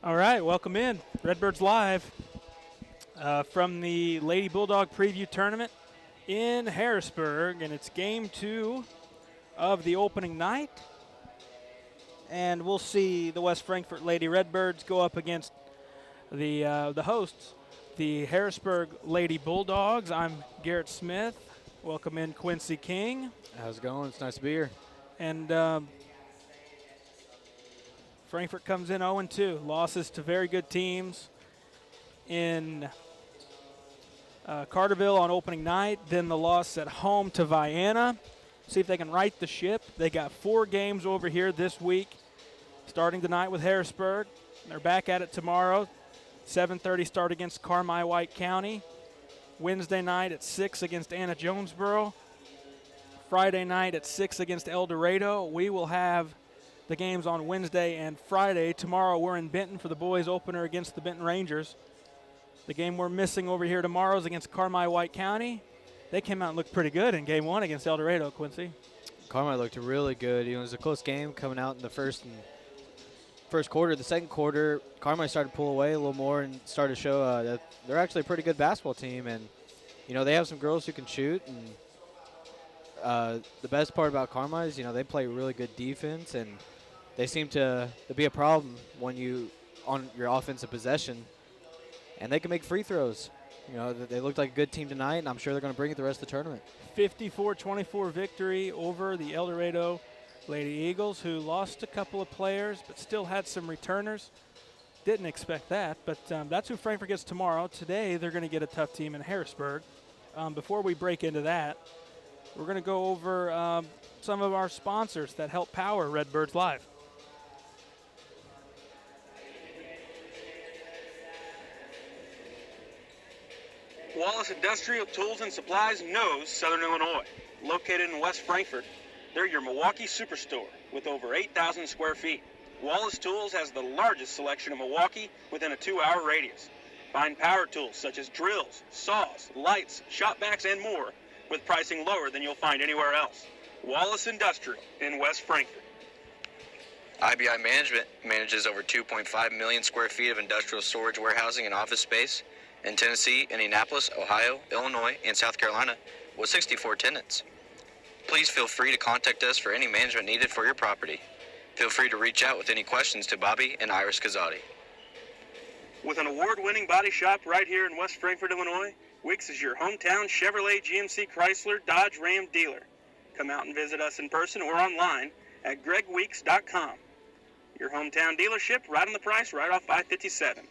All right, welcome in. Redbirds live from the Lady Bulldog Preview Tournament in Harrisburg, and it's game 2 of the opening night. And we'll see the West Frankfort Lady Redbirds go up against the hosts, the Harrisburg Lady Bulldogs. I'm Garrett Smith. Welcome in Quincy King. How's it going? It's nice to be here. And Frankfort comes in 0-2. Losses to very good teams in Carterville on opening night. Then the loss at home to Vienna. See if they can right the ship. They got 4 games over here this week, starting tonight with Harrisburg. They're back at it tomorrow. 7:30 start against Carmi-White County. Wednesday night at 6 against Anna Jonesboro. Friday night at 6 against El Dorado. We will have the games on Wednesday and Friday. Tomorrow we're in Benton for the boys opener against the Benton Rangers. The game we're missing over here tomorrow is against Carmi-White County. They came out and looked pretty good in game 1 against El Dorado, Quincy. Carmi looked really good. It was a close game coming out in the first quarter. The second quarter, Carmi started to pull away a little more and started to show that they're actually a pretty good basketball team. And, they have some girls who can shoot. And the best part about Carmi is, they play really good defense, and they seem to be a problem when you on your offensive possession, and they can make free throws. They looked like a good team tonight, and I'm sure they're going to bring it the rest of the tournament. 54-24 victory over the El Dorado Lady Eagles, who lost a couple of players but still had some returners. Didn't expect that, but that's who Frankfort gets tomorrow. Today they're going to get a tough team in Harrisburg. Before we break into that, we're going to go over some of our sponsors that help power Redbirds Live. Wallace Industrial Tools and Supplies knows Southern Illinois. Located in West Frankfort, they're your Milwaukee superstore with over 8,000 square feet. Wallace Tools has the largest selection of Milwaukee within a 2-hour radius. Find power tools such as drills, saws, lights, shop vacs, and more with pricing lower than you'll find anywhere else. Wallace Industrial in West Frankfort. IBI Management manages over 2.5 million square feet of industrial storage, warehousing, and office space in Tennessee, Indianapolis, Ohio, Illinois, and South Carolina with 64 tenants. Please feel free to contact us for any management needed for your property. Feel free to reach out with any questions to Bobby and Iris Kazadi. With an award-winning body shop right here in West Frankfort, Illinois, Wicks is your hometown Chevrolet, GMC, Chrysler, Dodge, Ram dealer. Come out and visit us in person or online at gregweeks.com. Your hometown dealership, right on the price, right off I-57.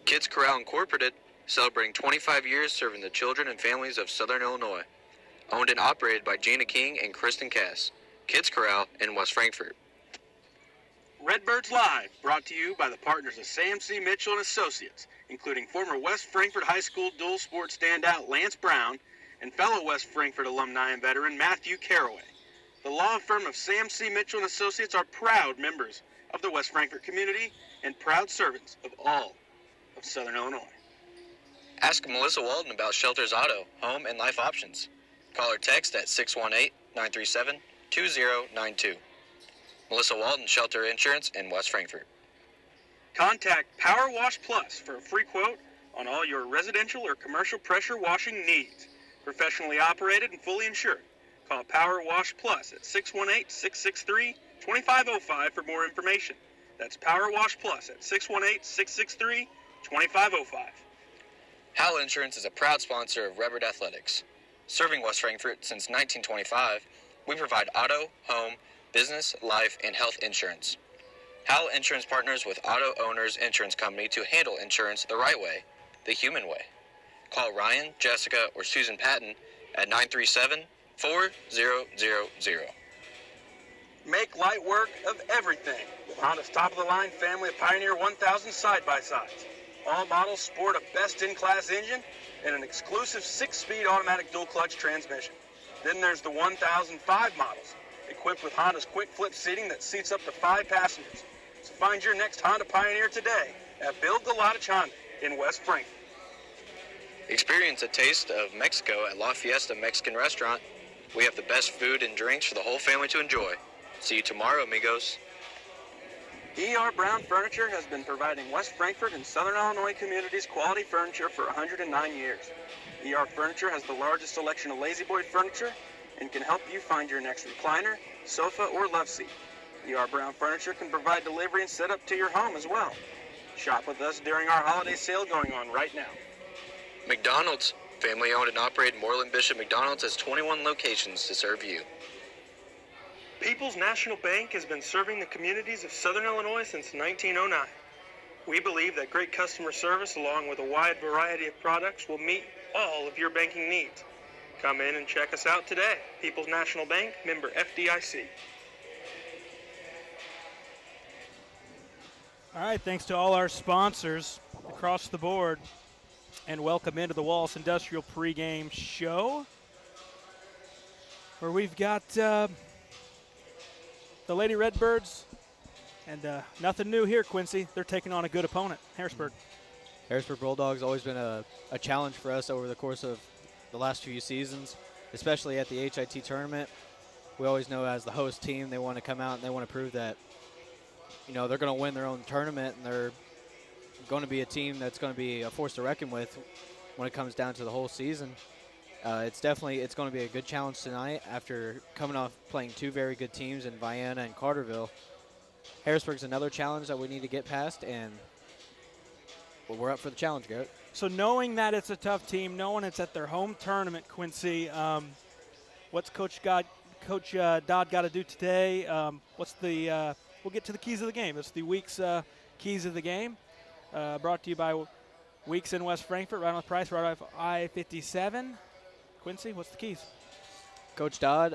Kids Corral Incorporated, celebrating 25 years serving the children and families of Southern Illinois. Owned and operated by Gina King and Kristen Cass. Kids Corral in West Frankfort. Redbirds Live, brought to you by the partners of Sam C. Mitchell and Associates, including former West Frankfort High School dual sport standout Lance Brown and fellow West Frankfort alumni and veteran Matthew Caraway. The law firm of Sam C. Mitchell and Associates are proud members of the West Frankfort community and proud servants of all of Southern Illinois. Ask Melissa Walden about Shelter's Auto, Home, and Life options. Call or text at 618-937-2092. Melissa Walden, Shelter Insurance in West Frankfort. Contact Power Wash Plus for a free quote on all your residential or commercial pressure washing needs. Professionally operated and fully insured. Call Power Wash Plus at 618-663-2505 for more information. That's Power Wash Plus at 618-663-2505. Howell Insurance is a proud sponsor of Redbird Athletics. Serving West Frankfort since 1925, we provide auto, home, business, life, and health insurance. Howell Insurance partners with Auto Owners Insurance Company to handle insurance the right way, the human way. Call Ryan, Jessica, or Susan Patton at 937-4000. Make light work of everything with Honda's top-of-the-line family of Pioneer 1000 side-by-sides. All models sport a best-in-class engine and an exclusive 6-speed automatic dual-clutch transmission. Then there's the 1005 models, equipped with Honda's quick-flip seating that seats up to 5 passengers. So find your next Honda Pioneer today at Build Gallatich Honda in West Frankfort. Experience a taste of Mexico at La Fiesta Mexican Restaurant. We have the best food and drinks for the whole family to enjoy. See you tomorrow, amigos. E.R. Brown Furniture has been providing West Frankfort and Southern Illinois communities quality furniture for 109 years. E.R. Furniture has the largest selection of lazy boy furniture and can help you find your next recliner, sofa, or love seat. E.R. Brown Furniture can provide delivery and setup to your home as well. Shop with us during our holiday sale going on right now. McDonald's, family owned and operated. Moreland Bishop McDonald's has 21 locations to serve you. People's National Bank has been serving the communities of Southern Illinois since 1909. We believe that great customer service along with a wide variety of products will meet all of your banking needs. Come in and check us out today. People's National Bank, member FDIC. All right, thanks to all our sponsors across the board, and welcome into the Wallace Industrial pregame show, where we've got the Lady Redbirds, and nothing new here, Quincy. They're taking on a good opponent, Harrisburg. Harrisburg Bulldogs always been a challenge for us over the course of the last few seasons, especially at the H.I.T tournament. We always know as the host team, they want to come out and they want to prove that, you know, they're going to win their own tournament, and they're going to be a team that's going to be a force to reckon with when it comes down to the whole season. It's going to be a good challenge tonight after coming off playing two very good teams in Vienna and Carterville. Harrisburg's another challenge that we need to get past, and we're up for the challenge, Garrett. So knowing that it's a tough team, knowing it's at their home tournament, Quincy, what's Coach Dodd got to do today? We'll get to the keys of the game. It's the week's keys of the game, brought to you by Weeks in West Frankfort, right on the price, right off I-57. Quincy, what's the keys? Coach Dodd,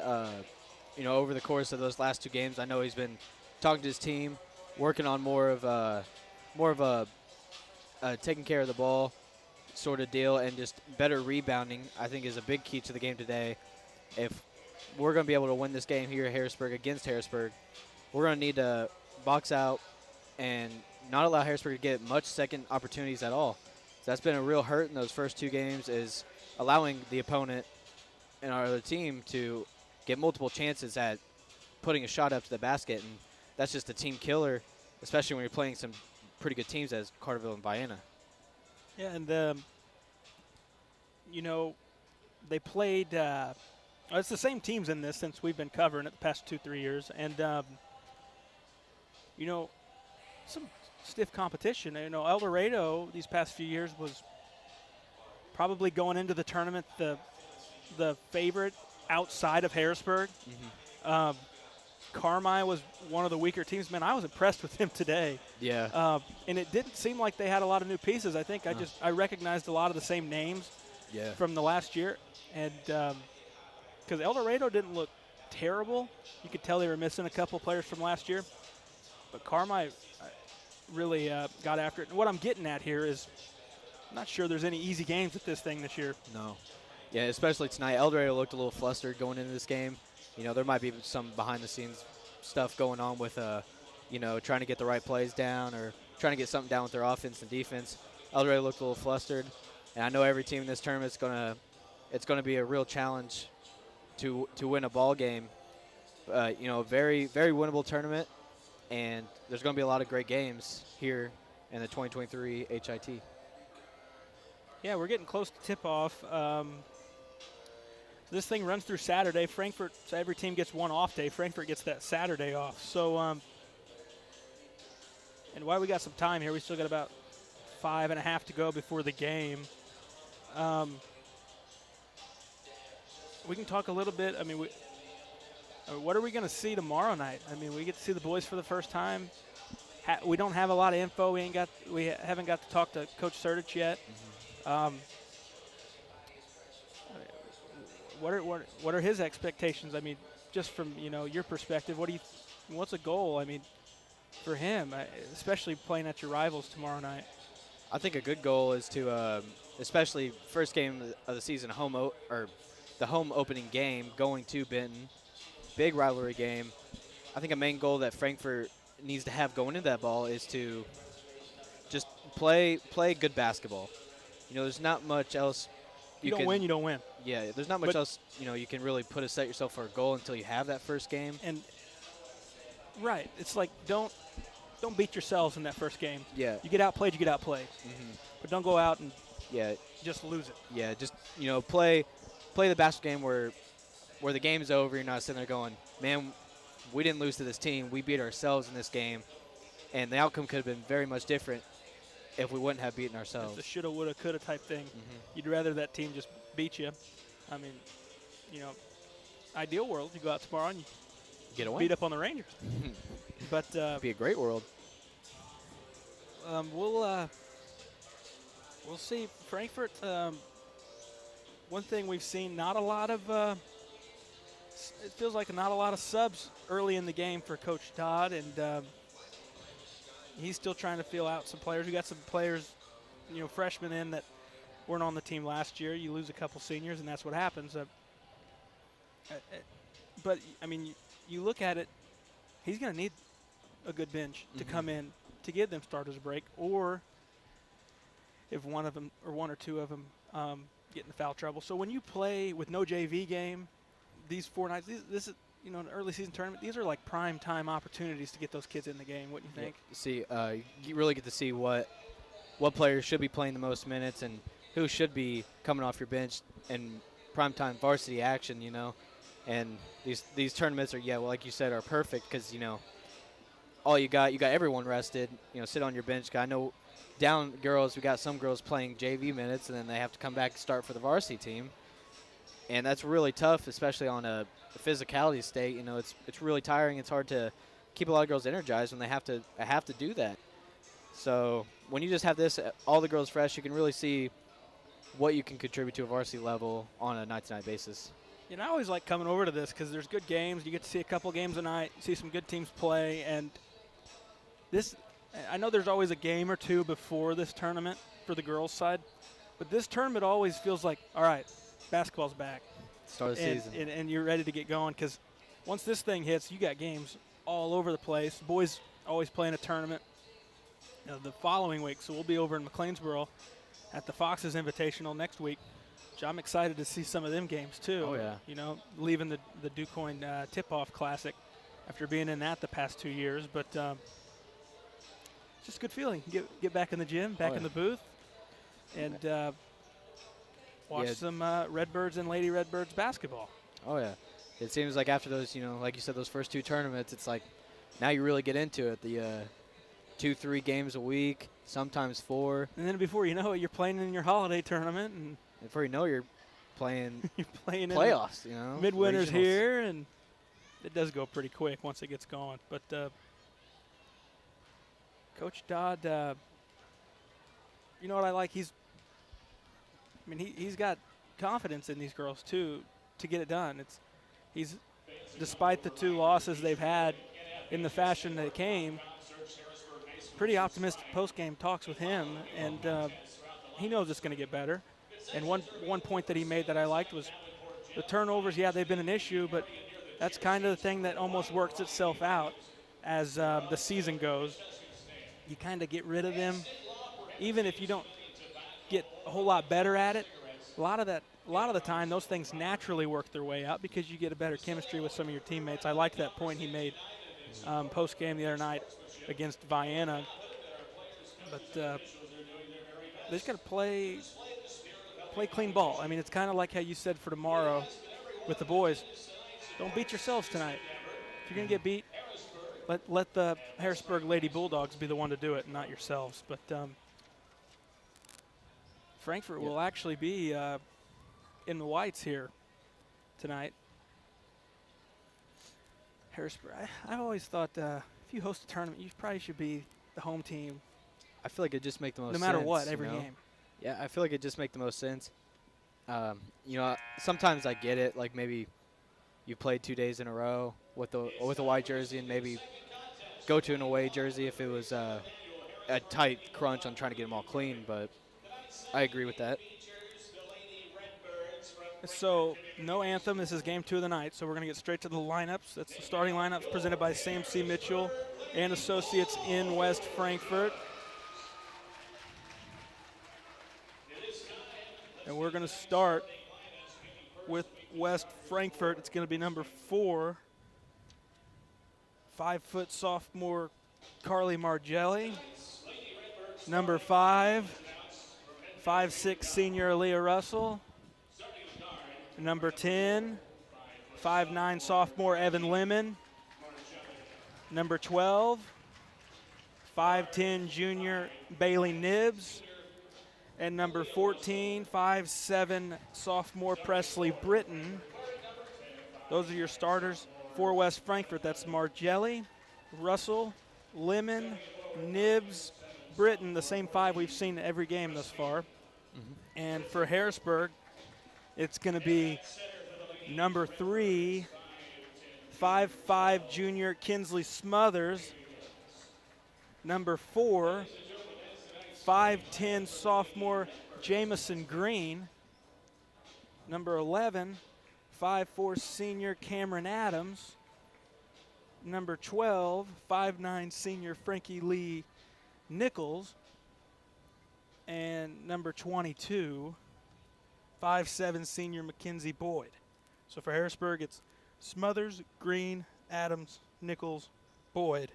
over the course of those last two games, I know he's been talking to his team, working on more of a taking care of the ball sort of deal, and just better rebounding, I think, is a big key to the game today. If we're going to be able to win this game here at Harrisburg against Harrisburg, we're going to need to box out and not allow Harrisburg to get much second opportunities at all. So that's been a real hurt in those first two games, is allowing the opponent and our other team to get multiple chances at putting a shot up to the basket, and that's just a team killer, especially when you're playing some pretty good teams as Carterville and Vienna. Yeah, and they played. It's the same teams in this since we've been covering it the past 2-3 years, and some stiff competition. El Dorado these past few years was probably going into the tournament the favorite outside of Harrisburg. Mm-hmm. Carmi was one of the weaker teams. Man, I was impressed with him today. Yeah. And it didn't seem like they had a lot of new pieces. I think I recognized a lot of the same names from the last year. And because El Dorado didn't look terrible. You could tell they were missing a couple players from last year. But Carmi really got after it. And what I'm getting at here is I'm not sure there's any easy games at this thing this year. No. Yeah, especially tonight. El Dorado looked a little flustered going into this game. There might be some behind-the-scenes stuff going on with, trying to get the right plays down or trying to get something down with their offense and defense. El Dorado looked a little flustered, and I know every team in this tournament it's gonna be a real challenge to win a ball game. Very, very winnable tournament, and there's gonna be a lot of great games here in the 2023 HIT. Yeah, we're getting close to tip-off. This thing runs through Saturday. Frankfort, so every team gets one off day. Frankfort gets that Saturday off. So, and while we got some time here, we still got about 5.5 to go before the game. We can talk a little bit. What are we going to see tomorrow night? We get to see the boys for the first time. We don't have a lot of info. We haven't got to talk to Coach Sertich yet. Mm-hmm. What are his expectations? Just from your perspective, what's a goal? For him, especially playing at your rivals tomorrow night. I think a good goal is to, especially first game of the season, the home opening game, going to Benton, big rivalry game. I think a main goal that Frankfort needs to have going into that ball is to just play good basketball. There's not much else. You don't win. Yeah, there's not much else, you can really set yourself for a goal until you have that first game. And right, it's like don't don't beat yourselves in that first game. Yeah. You get outplayed, you get outplayed. But don't go out and Yeah. just lose it. Yeah. Just play the basketball game where the game's over. You're not sitting there going, man, we didn't lose to this team. We beat ourselves in this game, and the outcome could have been very much different if we wouldn't have beaten ourselves. It's a shoulda, woulda, coulda type thing. You'd rather that team just beat you. I mean, ideal world, you go out tomorrow and you Get away. beat up on the Rangers. But Be a great world. we'll see. Frankfurt. One thing we've seen, not a lot of. It feels like not a lot of subs early in the game for Coach Todd, and he's still trying to feel out some players. We got some players, freshmen in that weren't on the team last year. You lose a couple seniors, and that's what happens. But I mean, you look at it. He's going to need a good bench to come in to give them starters a break, or if one of them or one or two of them get in foul trouble. So when you play with no JV game, these 4 nights, this is an early season tournament. These are like prime time opportunities to get those kids in the game. What do you think? See, you really get to see what players should be playing the most minutes and who should be coming off your bench in primetime varsity action. And these tournaments are like you said, are perfect because all you got everyone rested. Sit on your bench. I know down girls, we got some girls playing JV minutes and then they have to come back and start for the varsity team. And that's really tough, especially on a physicality state. It's really tiring. It's hard to keep a lot of girls energized when they have to do that. So when you just have this, all the girls fresh, you can really see what you can contribute to a varsity level on a night-to-night basis. I always like coming over to this because there's good games. You get to see a couple games a night, see some good teams play. And I know there's always a game or two before this tournament for the girls' side, but this tournament always feels like, all right, basketball's back. Start of the season. And you're ready to get going because once this thing hits, you got games all over the place. Boys always playing a tournament the following week. So we'll be over in McLeansboro at the Foxes Invitational next week, which I'm excited to see some of them games too. Oh, yeah. Leaving the DuQuoin Tip-Off Classic after being in that the past 2 years. But it's just a good feeling. Get back in the gym, back in the booth, and watch some Redbirds and Lady Redbirds basketball. Oh, yeah. It seems like after those, like you said, those first 2 tournaments, it's like now you really get into it. The 2-3 games a week, sometimes 4. And then before you know it, you're playing in your holiday tournament. And before you know, you're playing playoffs. Midwinter's regionals. here, and it does go pretty quick once it gets going. But Coach Dodd, you know what I like? He's got confidence in these girls too to get it done. He's despite the 2 losses they've had in the fashion that it came, pretty optimistic post-game talks with him, and he knows it's going to get better. And one point that he made that I liked was the turnovers. Yeah, they've been an issue, but that's kind of the thing that almost works itself out as the season goes. You kind of get rid of them, even if you don't get a whole lot better at it. A lot of the time, those things naturally work their way out because you get a better chemistry with some of your teammates. I liked that point he made post-game the other night against Vienna. But they just got to play clean ball. I mean, it's kind of like how you said for tomorrow with the boys. Don't beat yourselves tonight. If you're going to get beat, let the Harrisburg Lady Bulldogs be the one to do it and not yourselves. But Frankfurt will actually be in the whites here tonight. Harrisburg, I've always thought if you host a tournament, you probably should be the home team. I feel like it just make the most sense. No matter what, every game. Yeah, I feel like it just make the most sense. Sometimes I get it. Like maybe you played 2 days in a row with a white jersey and maybe go to an away jersey if it was a tight crunch on trying to get them all clean. But I agree with that. So no anthem. This is game 2 of the night. So we're going to get straight to the lineups. That's the starting lineups presented by Sam C. Mitchell and Associates in West Frankfurt. And we're going to start with West Frankfurt. It's going to be number 4, 5-foot sophomore Carly Margelli. Number 5, 5'6" senior Aaliyah Russell. Number 10, 5'9" sophomore Evan Lemon. Number 12, 5'10" junior Bailey Nibbs. And number 14, 5'7" sophomore Presley Britton. Those are your starters for West Frankfort. That's Margelli, Russell, Lemon, Nibbs, Britton, the same 5 we've seen every game thus far. And for Harrisburg, it's going to be number 3, 5'5" junior Kinsley Smothers. Number 4, 5'10" sophomore Jamison Green. Number 11, 5'4" senior Cameron Adams. Number 12, 5'9" senior Frankie Lee Nichols. And number 22, 5'7" senior Mackenzie Boyd. So for Harrisburg, it's Smothers, Green, Adams, Nichols, Boyd.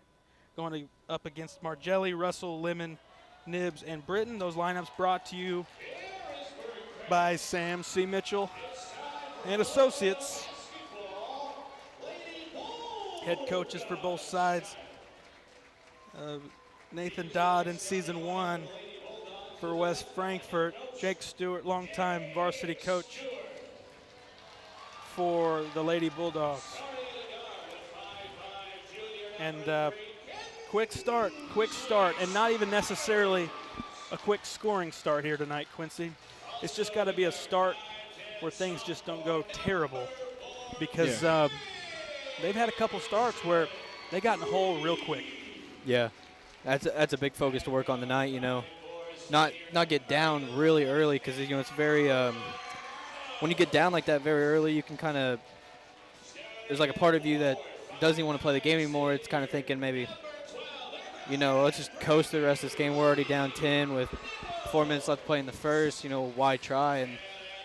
Going up against Margelli, Russell, Lemon, Nibbs, and Britton. Those lineups brought to you by Sam C. Mitchell and Associates. Head coaches for both sides. Nathan Dodd in season 1 for West Frankfort. Jake Stewart, longtime varsity coach for the Lady Bulldogs. And quick start, and not even necessarily a quick scoring start here tonight, Quincy. It's just got to be a start where things just don't go terrible, because they've had a couple starts where they got in the hole real quick. Yeah, that's a big focus to work on tonight. You know, not get down really early, because it's very when you get down like that very early, you can kind of, there's like a part of you that doesn't even want to play the game anymore. It's kind of thinking maybe, let's just coast the rest of this game. We're already down 10 with 4 minutes left to play in the first. Why try? And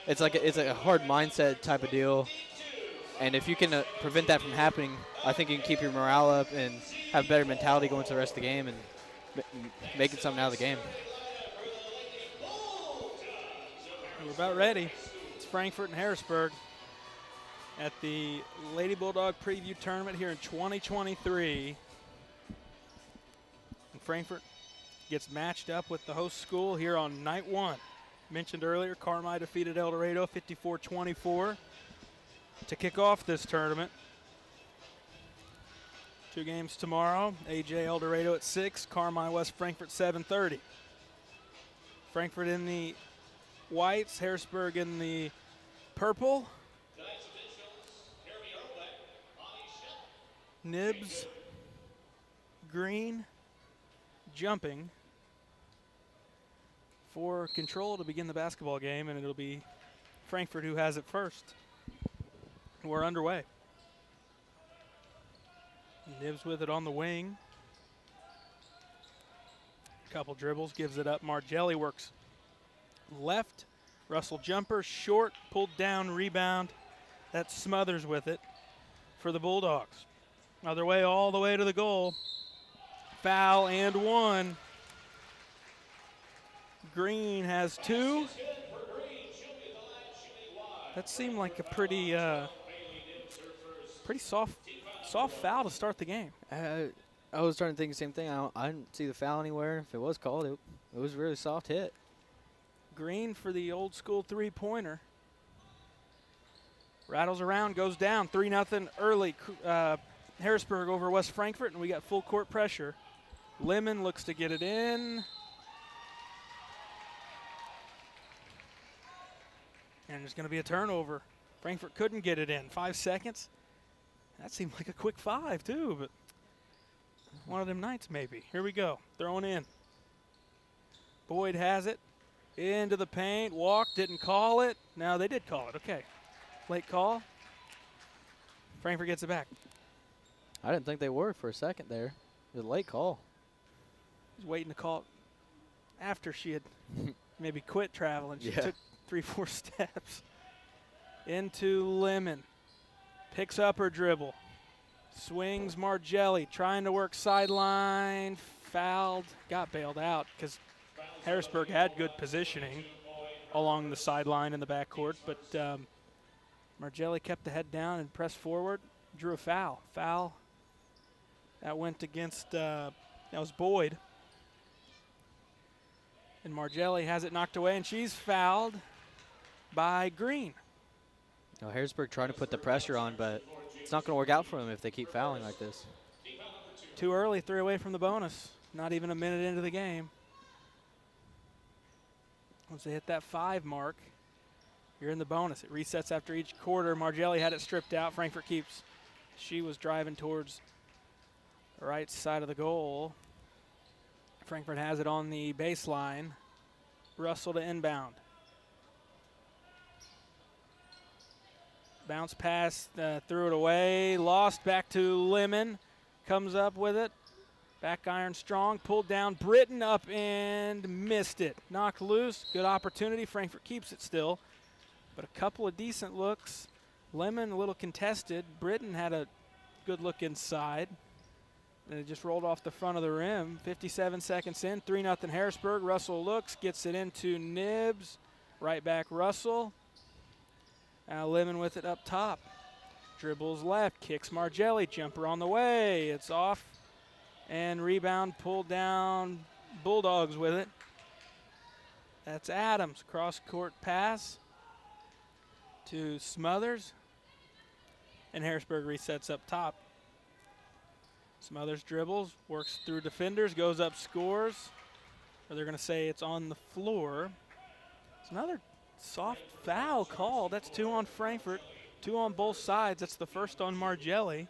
it's a hard mindset type of deal. And if you can prevent that from happening, I think you can keep your morale up and have better mentality going to the rest of the game and making something out of the game. We're about ready. It's Frankfort and Harrisburg at the Lady Bulldog Preview Tournament here in 2023. And Frankfort gets matched up with the host school here on night 1. Mentioned earlier, Carmi defeated El Dorado 54-24 to kick off this tournament. 2 games tomorrow. AJ El Dorado at 6, Carmi West Frankfort 7:30. Frankfort in the whites, Harrisburg in the purple. Nibbs, Green, jumping for control to begin the basketball game, and it'll be Frankfort who has it first. We're underway. Nibbs with it on the wing. Couple dribbles, gives it up. Margelli works left. Russell jumper, short, pulled down, rebound. That's Smothers with it for the Bulldogs. Other way, all the way to the goal. Foul and 1. Green has 2. That seemed like a pretty soft foul to start the game. I was trying to think the same thing. I didn't see the foul anywhere. If it was called, it was a really soft hit. Green for the old school 3-pointer. Rattles around, goes down. 3-0 early. Harrisburg over West Frankfort, and we got full court pressure. Lemon looks to get it in. And there's going to be a turnover. Frankfort couldn't get it in. 5 seconds. That seemed like a quick 5, too, but one of them nights maybe. Here we go. Throwing in. Boyd has it. Into the paint. Walk. Didn't call it. No, they did call it. Okay. Late call. Frankfort gets it back. I didn't think they were for a second there. It was a late call. He was waiting to call it after she had maybe quit traveling. She took 3-4 steps. Into Lemon. Picks up her dribble. Swings Margelli, trying to work sideline, fouled, got bailed out because Harrisburg had good positioning along the sideline in the backcourt, but Margelli kept the head down and pressed forward, drew a foul. Foul that went against, that was Boyd. And Margelli has it knocked away, and she's fouled by Green. You know, Harrisburg trying to put the pressure on, but it's not going to work out for them if they keep fouling like this. Too early, 3 away from the bonus. Not even a minute into the game. Once they hit that 5 mark, you're in the bonus. It resets after each quarter. Margelli had it stripped out. Frankfurt keeps. She was driving towards the right side of the goal. Frankfurt has it on the baseline. Russell to inbound. Bounce pass, threw it away. Lost back to Lemon. Comes up with it. Back iron strong. Pulled down. Britton up and missed it. Knocked loose. Good opportunity. Frankfurt keeps it still. But a couple of decent looks. Lemon a little contested. Britton had a good look inside. And it just rolled off the front of the rim. 57 seconds in, 3-0 Harrisburg. Russell looks, gets it into Nibs. Right back Russell. Now Lemon with it up top. Dribbles left, kicks Margelli. Jumper on the way. It's off. And rebound pulled down. Bulldogs with it. That's Adams. Cross-court pass to Smothers. And Harrisburg resets up top. Smothers dribbles, works through defenders, goes up, scores. Or they're going to say it's on the floor. It's another soft foul call. That's 2 on Frankfurt, 2 on both sides. That's the first on Margelli.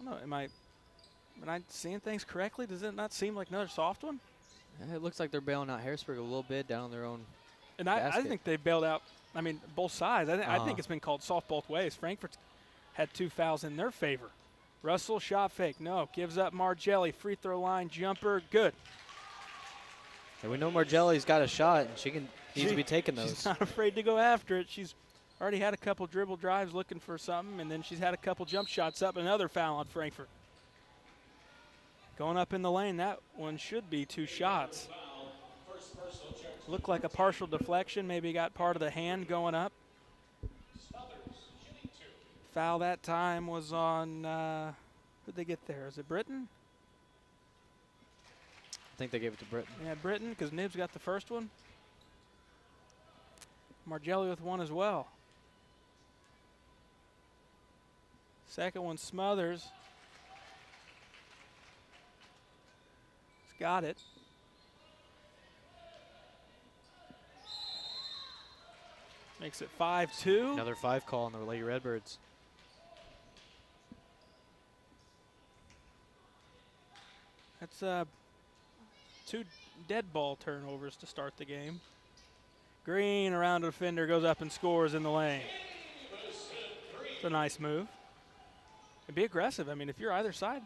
I don't know, am I seeing things correctly? Does it not seem like another soft one? Yeah, it looks like they're bailing out Harrisburg a little bit down on their own. And I think they bailed out, both sides. I think it's been called soft both ways. Frankfurt's had 2 fouls in their favor. Russell, shot fake, no. Gives up Margelli, free throw line, jumper, good. And we know Margelli's got a shot, and she needs to be taking those. She's not afraid to go after it. She's already had a couple dribble drives looking for something, and then she's had a couple jump shots up. Another foul on Frankfurt. Going up in the lane, that one should be 2 shots. Looked like a partial deflection, maybe got part of the hand going up. Foul that time was on, who'd they get there? Is it Britton? I think they gave it to Britton. Yeah, Britton, because Nibs got the first one. Margelli with one as well. Second one, Smothers. He's got it. Makes it 5-2. Another 5 call on the Lady Redbirds. That's 2 dead ball turnovers to start the game. Green around the defender, goes up and scores in the lane. It's a nice move. And be aggressive. If you're either side,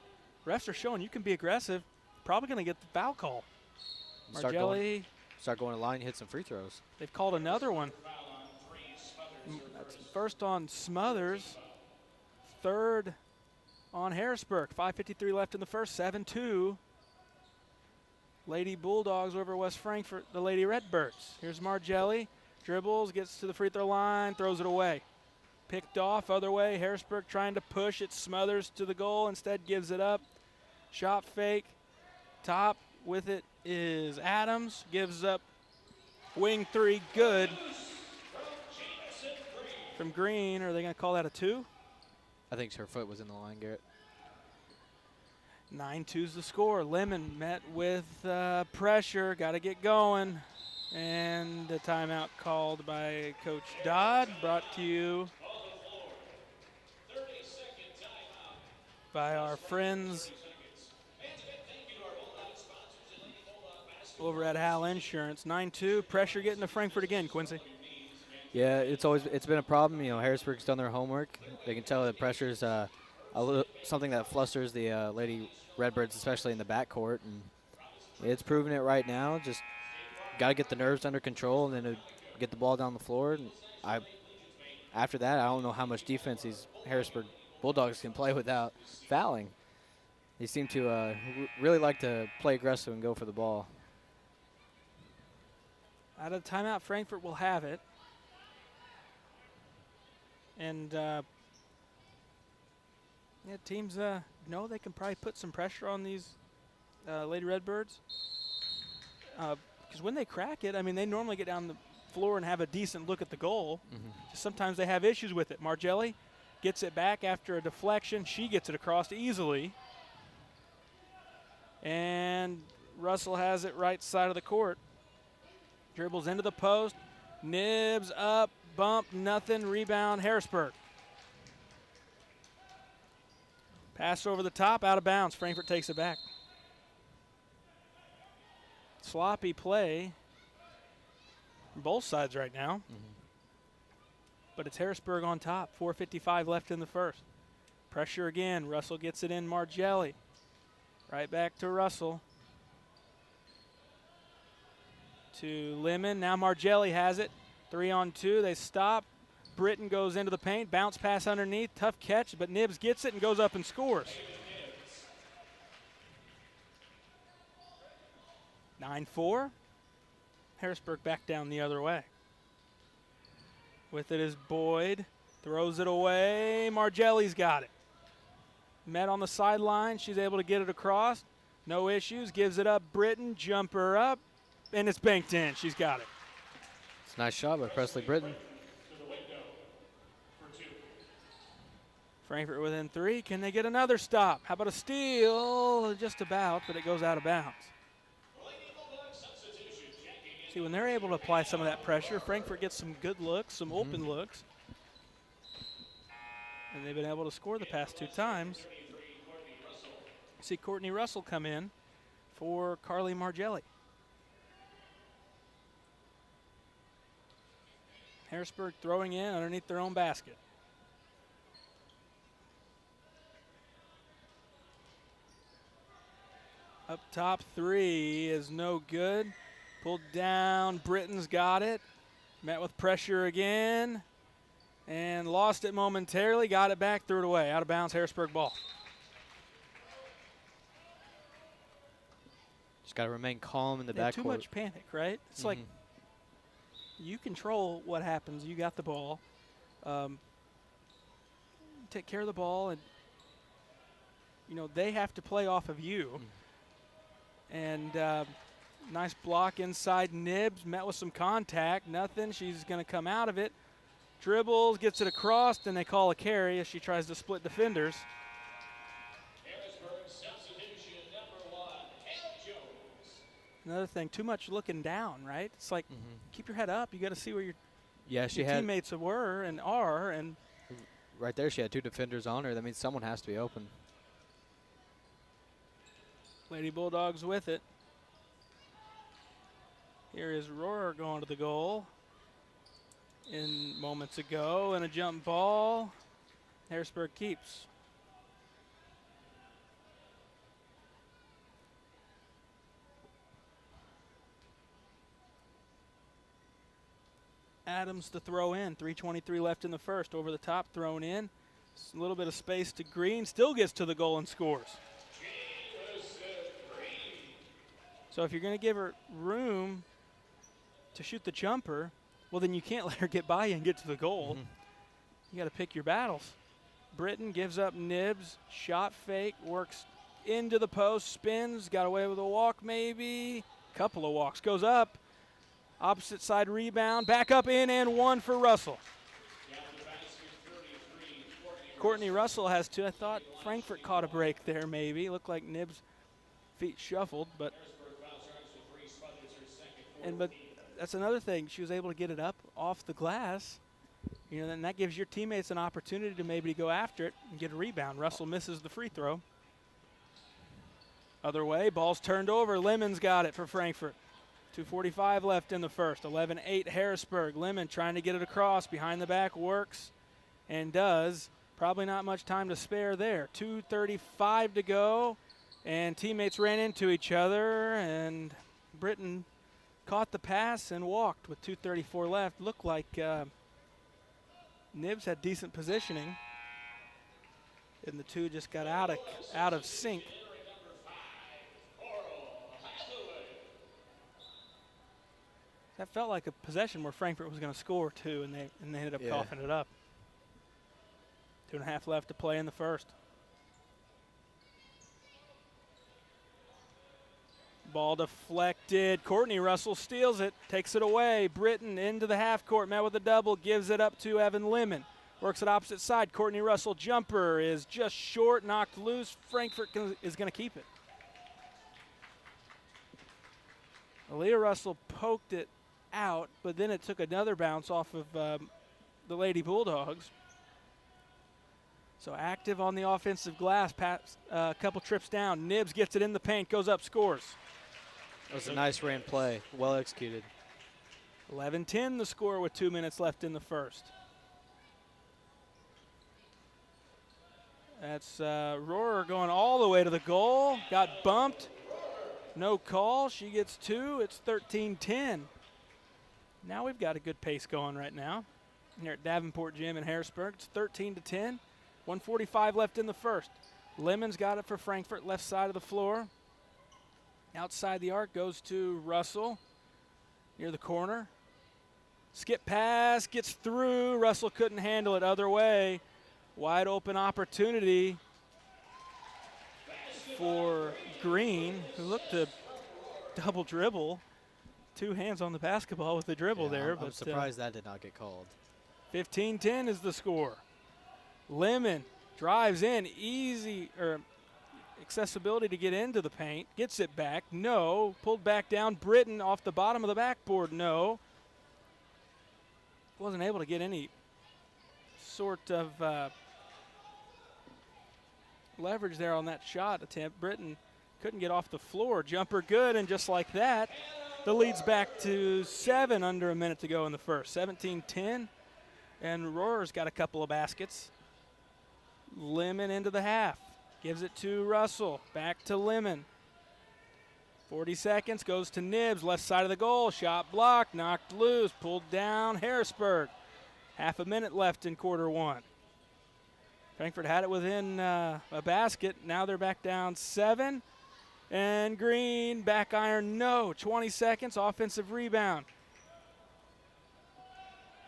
refs are showing you can be aggressive. Probably going to get the foul call. Margelli. Start going to line, hit some free throws. They've called another one. That's first on Smothers. Third on Harrisburg. 5:53 left in the first, 7-2. Lady Bulldogs over West Frankfurt, the Lady Redbirds. Here's Margelli, dribbles, gets to the free throw line, throws it away. Picked off, other way, Harrisburg trying to push it, Smothers to the goal, instead gives it up. Shot fake, top with it is Adams, gives up wing 3, good. From Green, are they going to call that a 2? I think her foot was in the line, Garrett. 9-2's the score. Lemon met with pressure, got to get going. And the timeout called by Coach Dodd, brought to you by our friends over at Hal Insurance. 9-2, pressure getting to Frankfurt again, Quincy. Yeah, it's been a problem. Harrisburg's done their homework. They can tell that pressure's a little something that flusters the Lady Redbirds, especially in the backcourt, and it's proving it right now. Just got to get the nerves under control and then get the ball down the floor. And after that, I don't know how much defense these Harrisburg Bulldogs can play without fouling. They seem to really like to play aggressive and go for the ball. Out of timeout, Frankfurt will have it. And teams know they can probably put some pressure on these Lady Redbirds. Because when they crack it, I mean, they normally get down the floor and have a decent look at the goal. Just sometimes they have issues with it. Margelli gets it back after a deflection. She gets it across easily. And Russell has it right side of the court. Dribbles into the post. Nibs up, bump, nothing. Rebound, Harrisburg. Pass over the top, out of bounds. Frankfurt takes it back. Sloppy play from both sides right now. But it's Harrisburg on top. 4:55 left in the first. Pressure again. Russell gets it in. Margelli. Right back to Russell. To Lemon. Now Margelli has it. 3-on-2. They stop. Britton goes into the paint. Bounce pass underneath. Tough catch, but Nibs gets it and goes up and scores. 9-4. Harrisburg back down the other way. With it is Boyd. Throws it away. Margelli's got it. Met on the sideline. She's able to get it across. No issues. Gives it up. Britton. Jumper up. And it's banked in. She's got it. It's a nice shot by Presley Britton. Frankfurt within 3. Can they get another stop? How about a steal? Just about, but it goes out of bounds. See, when they're able to apply some of that pressure, Frankfurt gets some good looks, some open looks. And they've been able to score the past 2 times. See Courtney Russell come in for Carly Margelli. Harrisburg throwing in underneath their own basket. Up top 3 is no good. Pulled down. Britton's got it. Met with pressure again. And lost it momentarily. Got it back. Threw it away. Out of bounds. Harrisburg ball. Just got to remain calm in the backcourt. Too much panic, right? It's like you control what happens. You got the ball. Take care of the ball. And, they have to play off of you. And nice block inside. Nibs met with some contact. Nothing. She's going to come out of it. Dribbles, gets it across, and they call a carry as she tries to split defenders. Another thing, too much looking down, right? It's like, keep your head up. You got to see where your teammates were and are. And right there, she had 2 defenders on her. That means someone has to be open. Lady Bulldogs with it. Here is Rohrer going to the goal. In moments ago, and a jump ball. Harrisburg keeps. Adams to throw in. 3:23 left in the first. Over the top, thrown in. A little bit of space to Green. Still gets to the goal and scores. So if you're going to give her room to shoot the jumper, well, then you can't let her get by you and get to the goal. You got to pick your battles. Britton gives up Nibs. Shot fake. Works into the post. Spins. Got away with a walk maybe. Couple of walks. Goes up. Opposite side rebound. Back up in and 1 for Russell. Courtney Russell has 2. I thought Frankfurt caught a break there maybe. Looked like Nibs' feet shuffled, but that's another thing. She was able to get it up off the glass. And that gives your teammates an opportunity to maybe go after it and get a rebound. Russell misses the free throw. Other way, ball's turned over. Lemon's got it for Frankfurt. 2:45 left in the first. 11-8 Harrisburg. Lemon trying to get it across. Behind the back, works and does. Probably not much time to spare there. 2:35 to go. And teammates ran into each other. And Britton caught the pass and walked with 2:34 left. Looked like Nibs had decent positioning, and the two just got out of sync. That felt like a possession where Frankfurt was going to score two, and they ended up coughing it up. 2.5 left to play in the first. Ball deflected. Courtney Russell steals it, takes it away. Britton into the half court, met with a double, gives it up to Evan Lemon. Works it opposite side. Courtney Russell jumper is just short, knocked loose. Frankfurt is going to keep it. Aaliyah Russell poked it out, but then it took another bounce off of the Lady Bulldogs. So active on the offensive glass, a couple trips down. Nibs gets it in the paint, goes up, scores. That was a nice ran play, well executed. 11-10 the score with 2 minutes left in the first. That's Rohrer going all the way to the goal. Got bumped. No call. She gets two. It's 13-10. Now we've got a good pace going right now here at Davenport Gym in Harrisburg. It's 13-10. 1:45 left in the first. Lemon's got it for Frankfurt, left side of the floor. Outside the arc goes to Russell near the corner. Skip pass, gets through. Russell couldn't handle it other way. Wide open opportunity for Green, who looked to double dribble. Two hands on the basketball with the dribble there. I'm surprised that did not get called. 15-10 is the score. Lemon drives in, easy accessibility to get into the paint, gets it back, no, pulled back down. Britton off the bottom of the backboard, no. Wasn't able to get any sort of leverage there on that shot attempt. Britton couldn't get off the floor. Jumper good, and just like that, the lead's back to 7 under a minute to go in the first. 17-10, and Rohrer's got a couple of baskets. Lemon into the half. Gives it to Russell. Back to Lemon. 40 seconds. Goes to Nibs. Left side of the goal. Shot blocked. Knocked loose. Pulled down. Harrisburg. Half a minute left in quarter one. Frankfurt had it within a basket. Now they're back down 7. And Green, back iron, no. 20 seconds. Offensive rebound.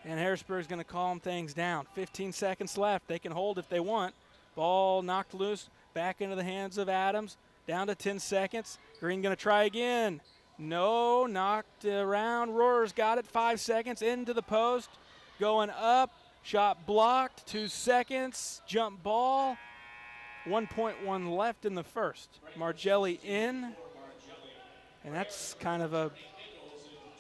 And Harrisburg's going to calm things down. 15 seconds left. They can hold if they want. Ball knocked loose. Back into the hands of Adams. Down to 10 seconds. Green going to try again. No. Knocked around. Rohrer's got it. 5 seconds. Into the post. Going up. Shot blocked. 2 seconds. Jump ball. 1.1 left in the first. Margelli in. And that's kind of a...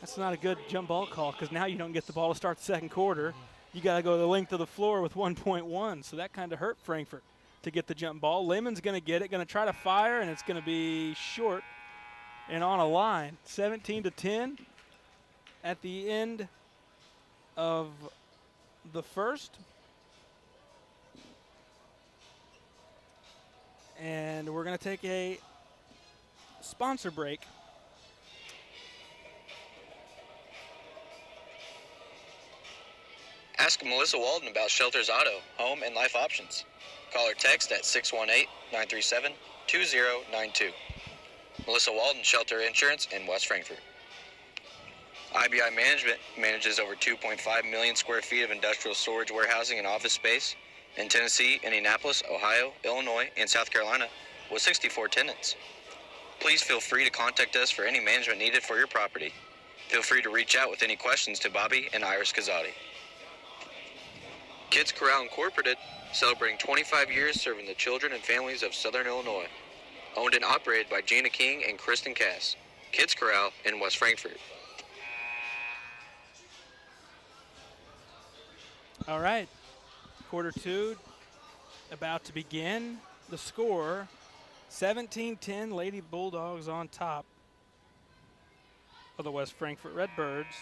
That's not a good jump ball call, because now you don't get the ball to start the second quarter. You got to go the length of the floor with 1.1, so that kind of hurt Frankfurt to get the jump ball. Lemon's going to get it, going to try to fire, and it's going to be short and on a line. 17-10 at the end of the first. And we're going to take a sponsor break. Ask Melissa Walden about Shelter's Auto, Home, and Life Options. Call or text at 618-937-2092. Melissa Walden, Shelter Insurance in West Frankfort. IBI Management manages over 2.5 million square feet of industrial storage, warehousing, and office space in Tennessee, Indianapolis, Ohio, Illinois, and South Carolina with 64 tenants. Please feel free to contact us for any management needed for your property. Feel free to reach out with any questions to Bobby and Iris Kazadi. Kids Corral Incorporated, celebrating 25 years serving the children and families of Southern Illinois. Owned and operated by Gina King and Kristen Cass. Kids Corral in West Frankfort. All right, quarter two about to begin. The score, 17-10, Lady Bulldogs on top of the West Frankfort Redbirds.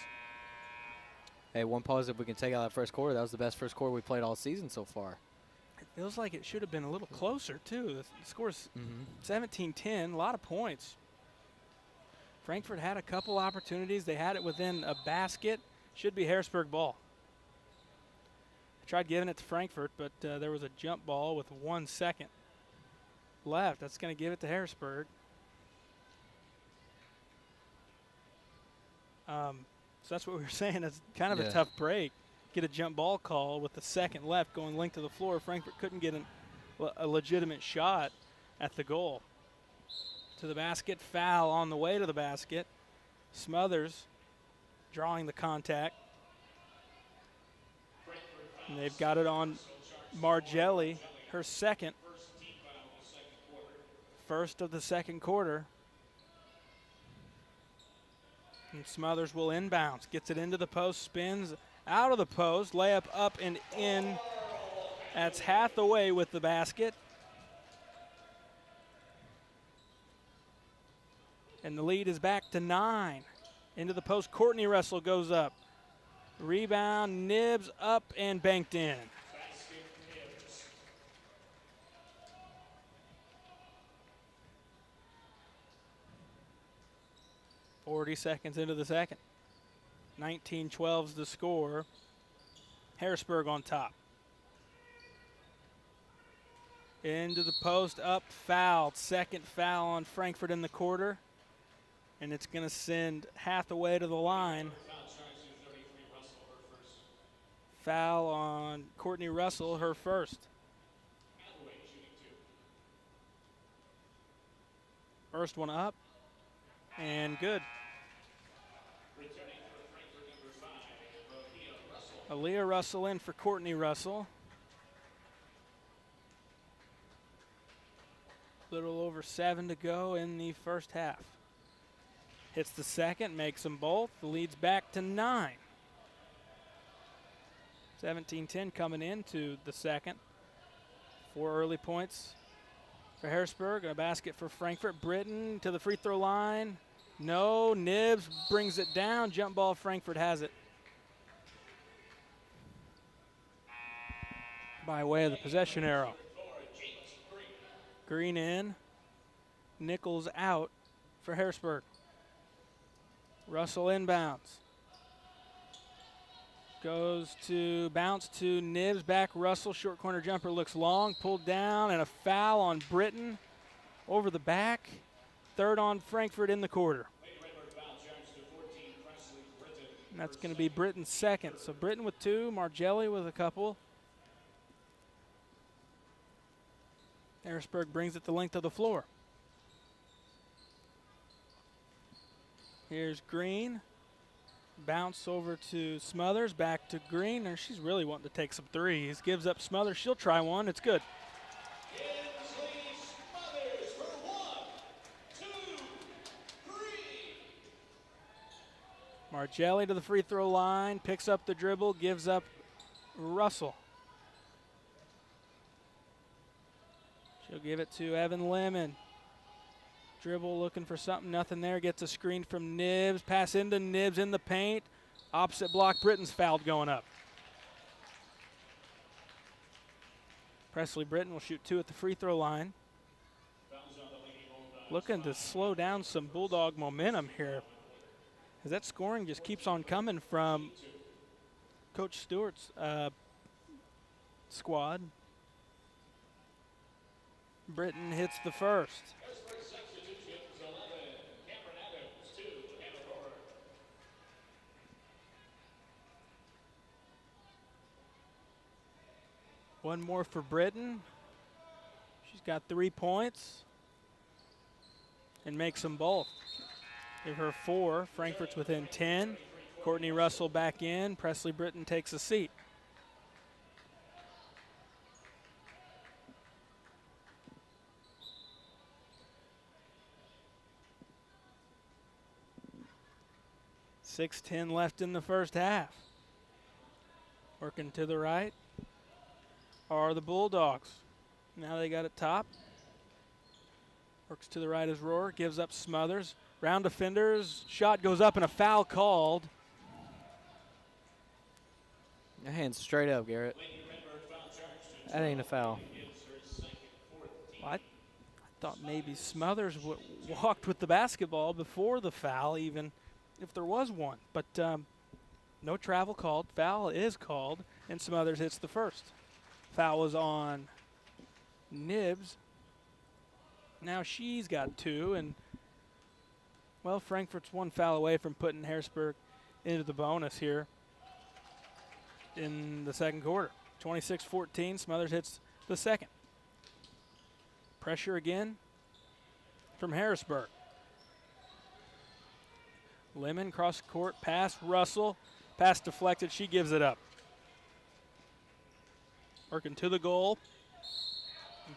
Hey, one positive we can take out of that first quarter. That was the best first quarter we played all season so far. It feels like it should have been a little closer, too. The score's 17-10, a lot of points. Frankfurt had a couple opportunities. They had it within a basket. Should be Harrisburg ball. tried giving it to Frankfurt, but there was a jump ball with 1 second left. That's going to give it to Harrisburg. So that's what we were saying. It's kind of a tough break. Get a jump ball call with the second left going length to the floor. Frankfurt couldn't get a legitimate shot at the goal. To the basket, foul on the way to the basket. Smothers drawing the contact. And they've got it on Margelli, her second. First of the second quarter. And Smothers will inbounds. Gets it into the post, spins out of the post, layup up and in. That's Hathaway with the basket. And the lead is back to 9. Into the post, Courtney Russell goes up. Rebound, Nibs up and banked in. .40 seconds into the second. 19-12's the score. Harrisburg on top. Into the post, up, fouled. Second foul on Frankfurt in the quarter. And it's going to send Hathaway to the line. Foul on Courtney Russell, her first. First one up, and good. Aaliyah Russell in for Courtney Russell. Little over 7 to go in the first half. Hits the second, makes them both. The lead's back to 9. 17-10 coming into the second. 4 early points for Harrisburg. A basket for Frankfurt. Britton to the free throw line. No, Nibs brings it down. Jump ball, Frankfurt has it. By way of the possession arrow. Green in. Nichols out for Harrisburg. Russell inbounds. Goes to bounce to Nibs, back Russell, short corner jumper looks long, pulled down, and a foul on Britton over the back. Third on Frankfurt in the quarter. And that's going to be Britton's second. So Britton with 2, Margelli with a couple. Harrisburg brings it the length of the floor. Here's Green. Bounce over to Smothers, back to Green. And she's really wanting to take some threes. Gives up Smothers. She'll try one. It's good. Margelli to the free throw line. Picks up the dribble. Gives up Russell. She'll give it to Evan Lemon. Dribble looking for something, nothing there. Gets a screen from Nibs. Pass into Nibs in the paint. Opposite block, Britton's fouled going up. Presley Britton will shoot 2 at the free throw line. Looking to slow down some Bulldog momentum here, as that scoring just keeps on coming from Coach Stewart's squad. Britton hits the first. One more for Britton. She's got 3 points and makes them both. Give her 4. Frankfurt's within 10. Courtney Russell back in. Presley Britton takes a seat. .6:10 left in the first half. Working to the right are the Bulldogs. Now they got it top. Works to the right as Rohr, gives up Smothers. Round defenders, shot goes up and a foul called. Your hands straight up, Garrett. That ain't a foul. I thought maybe Smothers walked with the basketball before the foul, even if there was one. But no travel called. Foul is called. And Smothers hits the first. Foul was on Nibs. Now she's got 2, and, well, Frankfurt's 1 foul away from putting Harrisburg into the bonus here in the second quarter. 26-14, Smothers hits the second. Pressure again from Harrisburg. Lemon cross court, pass, Russell. Pass deflected, she gives it up. Working to the goal.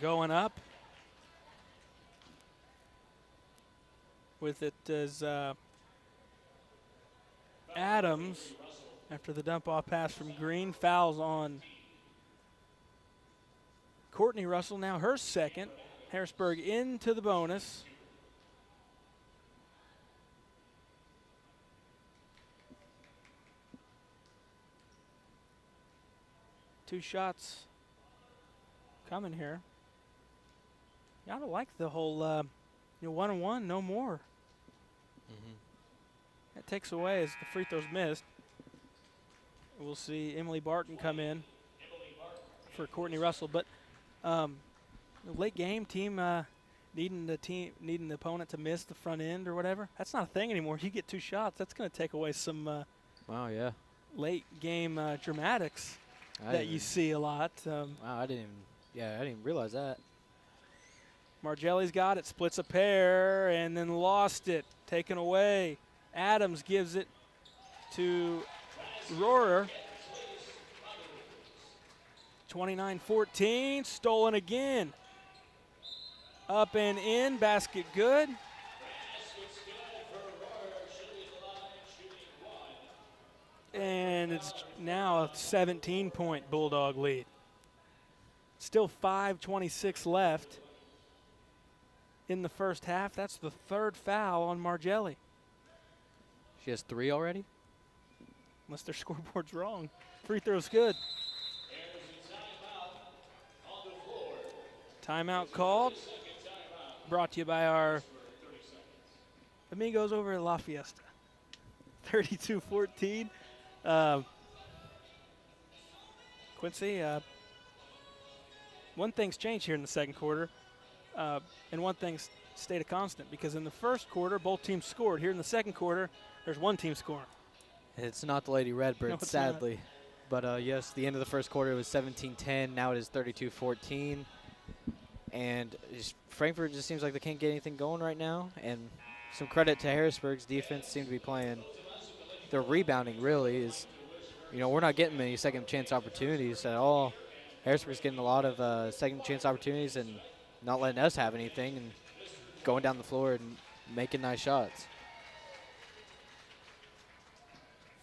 Going up. With it is Adams after the dump-off pass from Green. Fouls on Courtney Russell, now her second. Harrisburg into the bonus. Two shots coming here. I don't like the whole 1-on-1, no more. That takes away as the free throw's missed. We'll see Emily Barton come in for Courtney Russell, but late game team needing the opponent to miss the front end or whatever. That's not a thing anymore. You get 2 shots, that's going to take away some late game dramatics that you see a lot. Wow, I didn't even realize that. Margelli's got it, splits a pair, and then lost it, taken away. Adams gives it to Rohrer. 29-14, stolen again. Up and in, basket good. And it's now a 17-point Bulldog lead. Still 5:26 left in the first half. That's the 3rd foul on Margelli. She has 3 already? Unless their scoreboard's wrong. Free throw's good. Timeout called. Brought to you by our amigos over at La Fiesta. 32-14. Quincy, one thing's changed here in the second quarter, and one thing's stayed a constant, because in the first quarter, both teams scored. Here in the second quarter, there's one team scoring. It's not the Lady Redbirds, No, sadly. But, yes, the end of the first quarter was 17-10. Now it is 32-14. And Frankfurt just seems like they can't get anything going right now. And some credit to Harrisburg's defense, seem to be playing. Their rebounding really is, we're not getting many second chance opportunities at all. Harrisburg's getting a lot of second chance opportunities and not letting us have anything and going down the floor and making nice shots.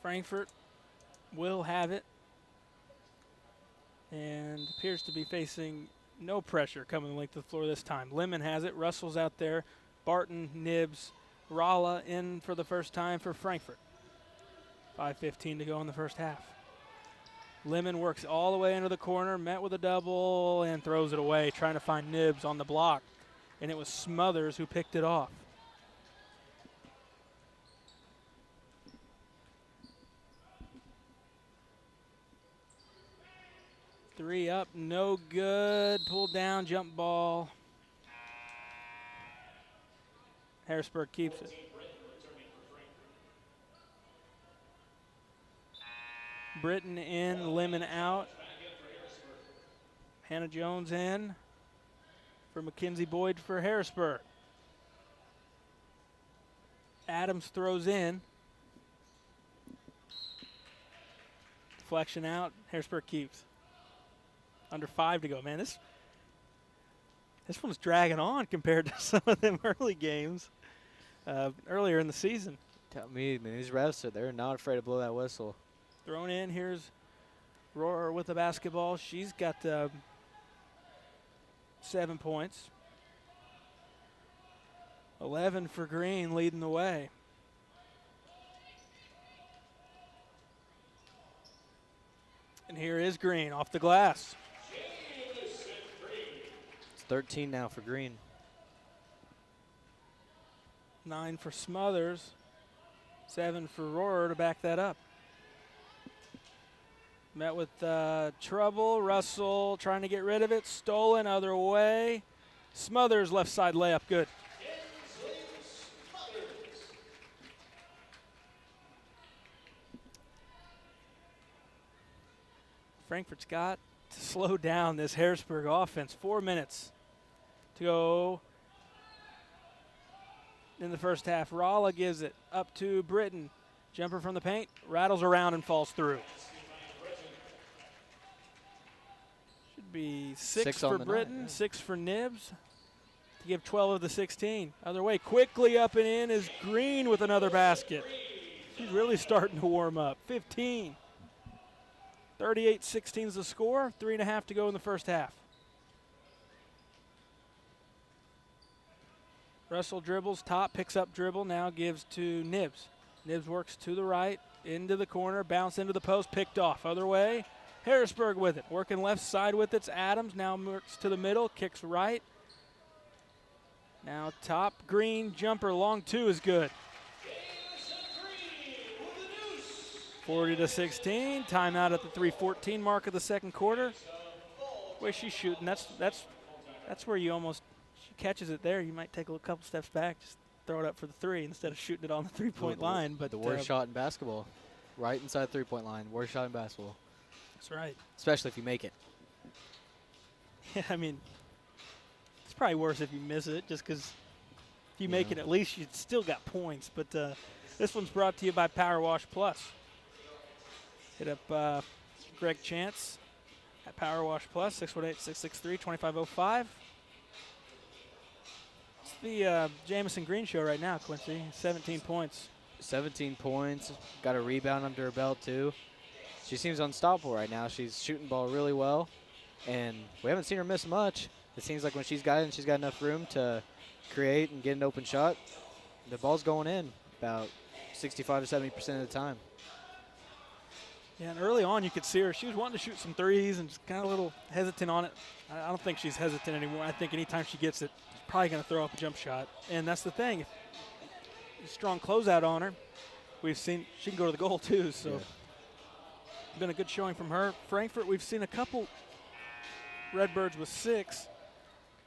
Frankfurt will have it and appears to be facing no pressure coming the length of the floor this time. Lemon has it. Russell's out there. Barton, Nibs, Rala in for the first time for Frankfurt. 5:15 to go in the first half. Lemon works all the way into the corner, met with a double, and throws it away, trying to find Nibs on the block. And it was Smothers who picked it off. Three up, no good. Pulled down, jump ball. Harrisburg keeps it. Britton in, Lemon out. Hannah Jones in for Mackenzie Boyd for Harrisburg. Adams throws in. Deflection out, Harrisburg keeps. Under 5 to go. Man, this one's dragging on compared to some of them early games earlier in the season. Tell me, man, these refs, they're not afraid to blow that whistle. Thrown in. Here's Rohrer with the basketball. She's got 7 points. 11 for Green, leading the way. And here is Green off the glass. It's 13 now for Green. 9 for Smothers. 7 for Rohrer to back that up. Met with trouble. Russell trying to get rid of it. Stolen other way. Smothers left side layup. Good. Frankfurt's got to slow down this Harrisburg offense. 4 minutes to go in the first half. Rolla gives it up to Britton. Jumper from the paint. Rattles around and falls through. Should be six for Britton, 6 for Nibs to give 12 of the 16. Other way, quickly up and in is Green with another basket. She's really starting to warm up. 15. 38-16 is the score. 3.5 to go in the first half. Russell dribbles, top, picks up dribble, now gives to Nibs. Nibs works to the right, into the corner, bounce into the post, picked off. Other way, Harrisburg with it. Working left side with it. It's Adams. Now works to the middle. Kicks right. Now top. Green jumper. Long two is good. 40-16. Timeout at the 3:14 mark of the second quarter. Where she's shooting. That's where you almost. She catches it there. You might take a couple steps back. Just throw it up for the three instead of shooting it on the three-point line. But the worst shot in basketball. Right inside the three-point line. Worst shot in basketball. That's right. Especially if you make it. Yeah, I mean, it's probably worse if you miss it, just because if you make it, at least you still got points. But this one's brought to you by Power Wash Plus. Hit up Greg Chance at Power Wash Plus, 618-663-2505. It's the Jamison Green show right now, Quincy. 17 points. 17 points. Got a rebound under her belt, too. She seems unstoppable right now. She's shooting the ball really well, and we haven't seen her miss much. It seems like when she's got it and she's got enough room to create and get an open shot, the ball's going in about 65 to 70% of the time. Yeah, and early on you could see her. She was wanting to shoot some threes and just kind of a little hesitant on it. I don't think she's hesitant anymore. I think anytime she gets it, she's probably going to throw up a jump shot. And that's the thing. Strong closeout on her. We've seen she can go to the goal too, so. Yeah. Been a good showing from her. Frankfurt, we've seen a couple Redbirds with 6.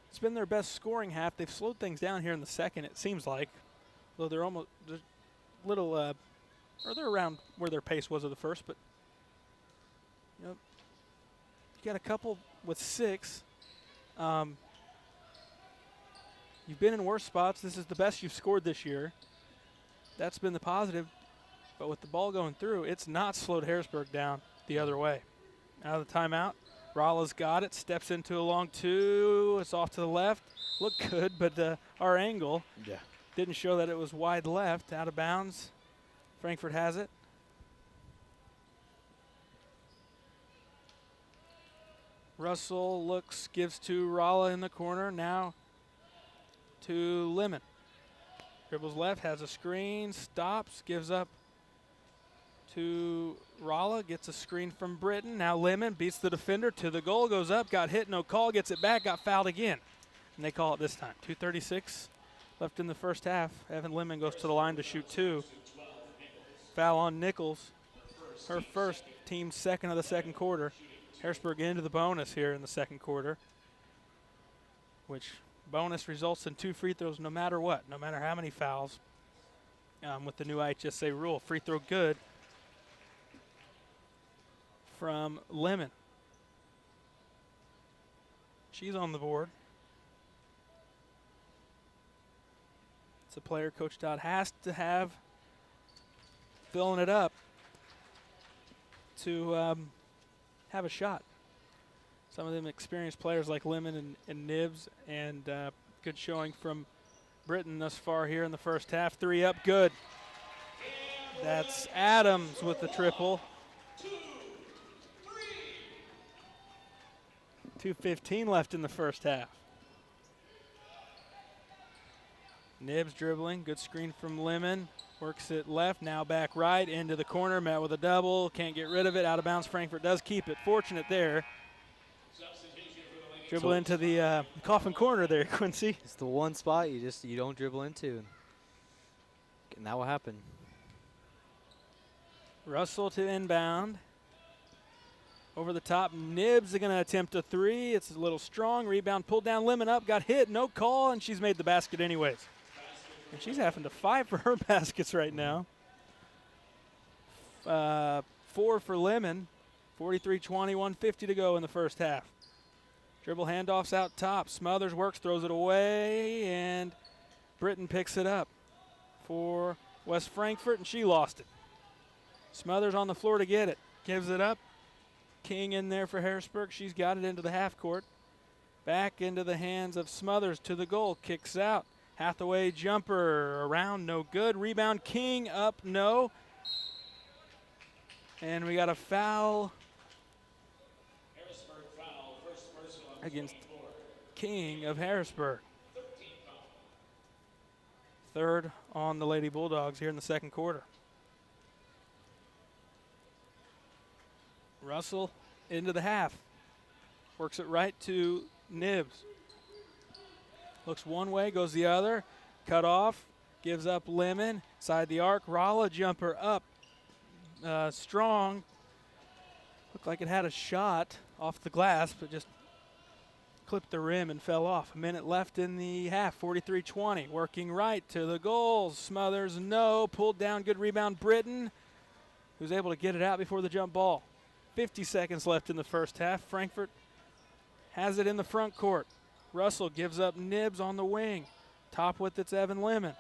It's been their best scoring half. They've slowed things down here in the second, it seems like. Though they're almost a little, or they're around where their pace was of the first, but you got a couple with 6. You've been in worse spots. This is the best you've scored this year. That's been the positive. But with the ball going through, it's not slowed Harrisburg down the other way. Out of the timeout, Rolla's got it, steps into a long two. It's off to the left. Looked good, but our angle didn't show that it was wide left, out of bounds. Frankfurt has it. Russell looks, gives to Rolla in the corner. Now to Lemon. Dribbles left, has a screen, stops, gives up to Rolla, gets a screen from Britton. Now Lemon beats the defender to the goal, goes up, got hit, no call, gets it back, got fouled again. And they call it this time. 2:36 left in the first half. Evan Lemon goes to the line to shoot 2. Foul on Nichols. Her first, team second of the second quarter. Harrisburg into the bonus here in the second quarter, which bonus results in 2 free throws no matter what, no matter how many fouls. With the new IHSA rule, free throw good from Lemon. She's on the board. It's a player Coach Dodd has to have filling it up to have a shot. Some of them experienced players like Lemon and Nibs, and good showing from Britton thus far here in the first half. 3 up, good. That's Adams with the triple. 2:15 left in the first half. Nibs dribbling, good screen from Lemon. Works it left, now back right, into the corner, met with a double, can't get rid of it, out of bounds. Frankfurt does keep it, fortunate there. Dribble into the coffin corner there, Quincy. It's the one spot you don't dribble into, and that will happen. Russell to inbound. Over the top, Nibs are going to attempt a three. It's a little strong. Rebound pulled down, Lemon up, got hit, no call, and she's made the basket anyways. And she's having to fight for her baskets right now. 4 for Lemon. 43-20, 150 to go in the first half. Dribble handoffs out top. Smothers works, throws it away, and Britton picks it up for West Frankfort, and she lost it. Smothers on the floor to get it. Gives it up. King in there for Harrisburg. She's got it into the half court. Back into the hands of Smothers to the goal. Kicks out. Hathaway jumper around, no good. Rebound, King up, no. And we got a foul against King of Harrisburg. Third on the Lady Bulldogs here in the second quarter. Russell into the half. Works it right to Nibs. Looks one way, goes the other. Cut off, gives up Lemon. Side the arc, Rala jumper up. Strong. Looked like it had a shot off the glass, but just clipped the rim and fell off. A minute left in the half, 43-20. Working right to the goals. Smothers, no. Pulled down, good rebound, Britton, who's able to get it out before the jump ball. 50 seconds left in the first half. Frankfort has it in the front court. Russell gives up Nibs on the wing. Top with it's Evan Lemon.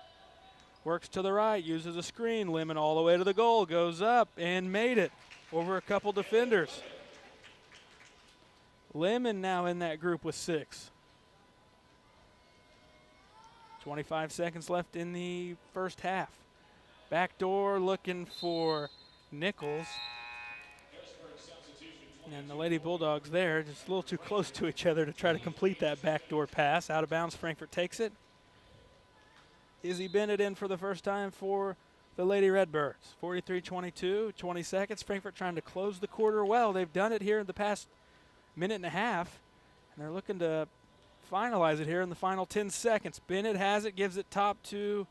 Works to the right, uses a screen. Lemon all the way to the goal, goes up and made it over a couple defenders. Lemon now in that group with 6. 25 seconds left in the first half. Backdoor looking for Nichols. And the Lady Bulldogs there, just a little too close to each other to try to complete that backdoor pass. Out of bounds, Frankfort takes it. Izzy Bennett in for the first time for the Lady Redbirds. 43-22, 20 seconds. Frankfort trying to close the quarter well. They've done it here in the past minute and a half, and they're looking to finalize it here in the final 10 seconds. Bennett has it, gives it top to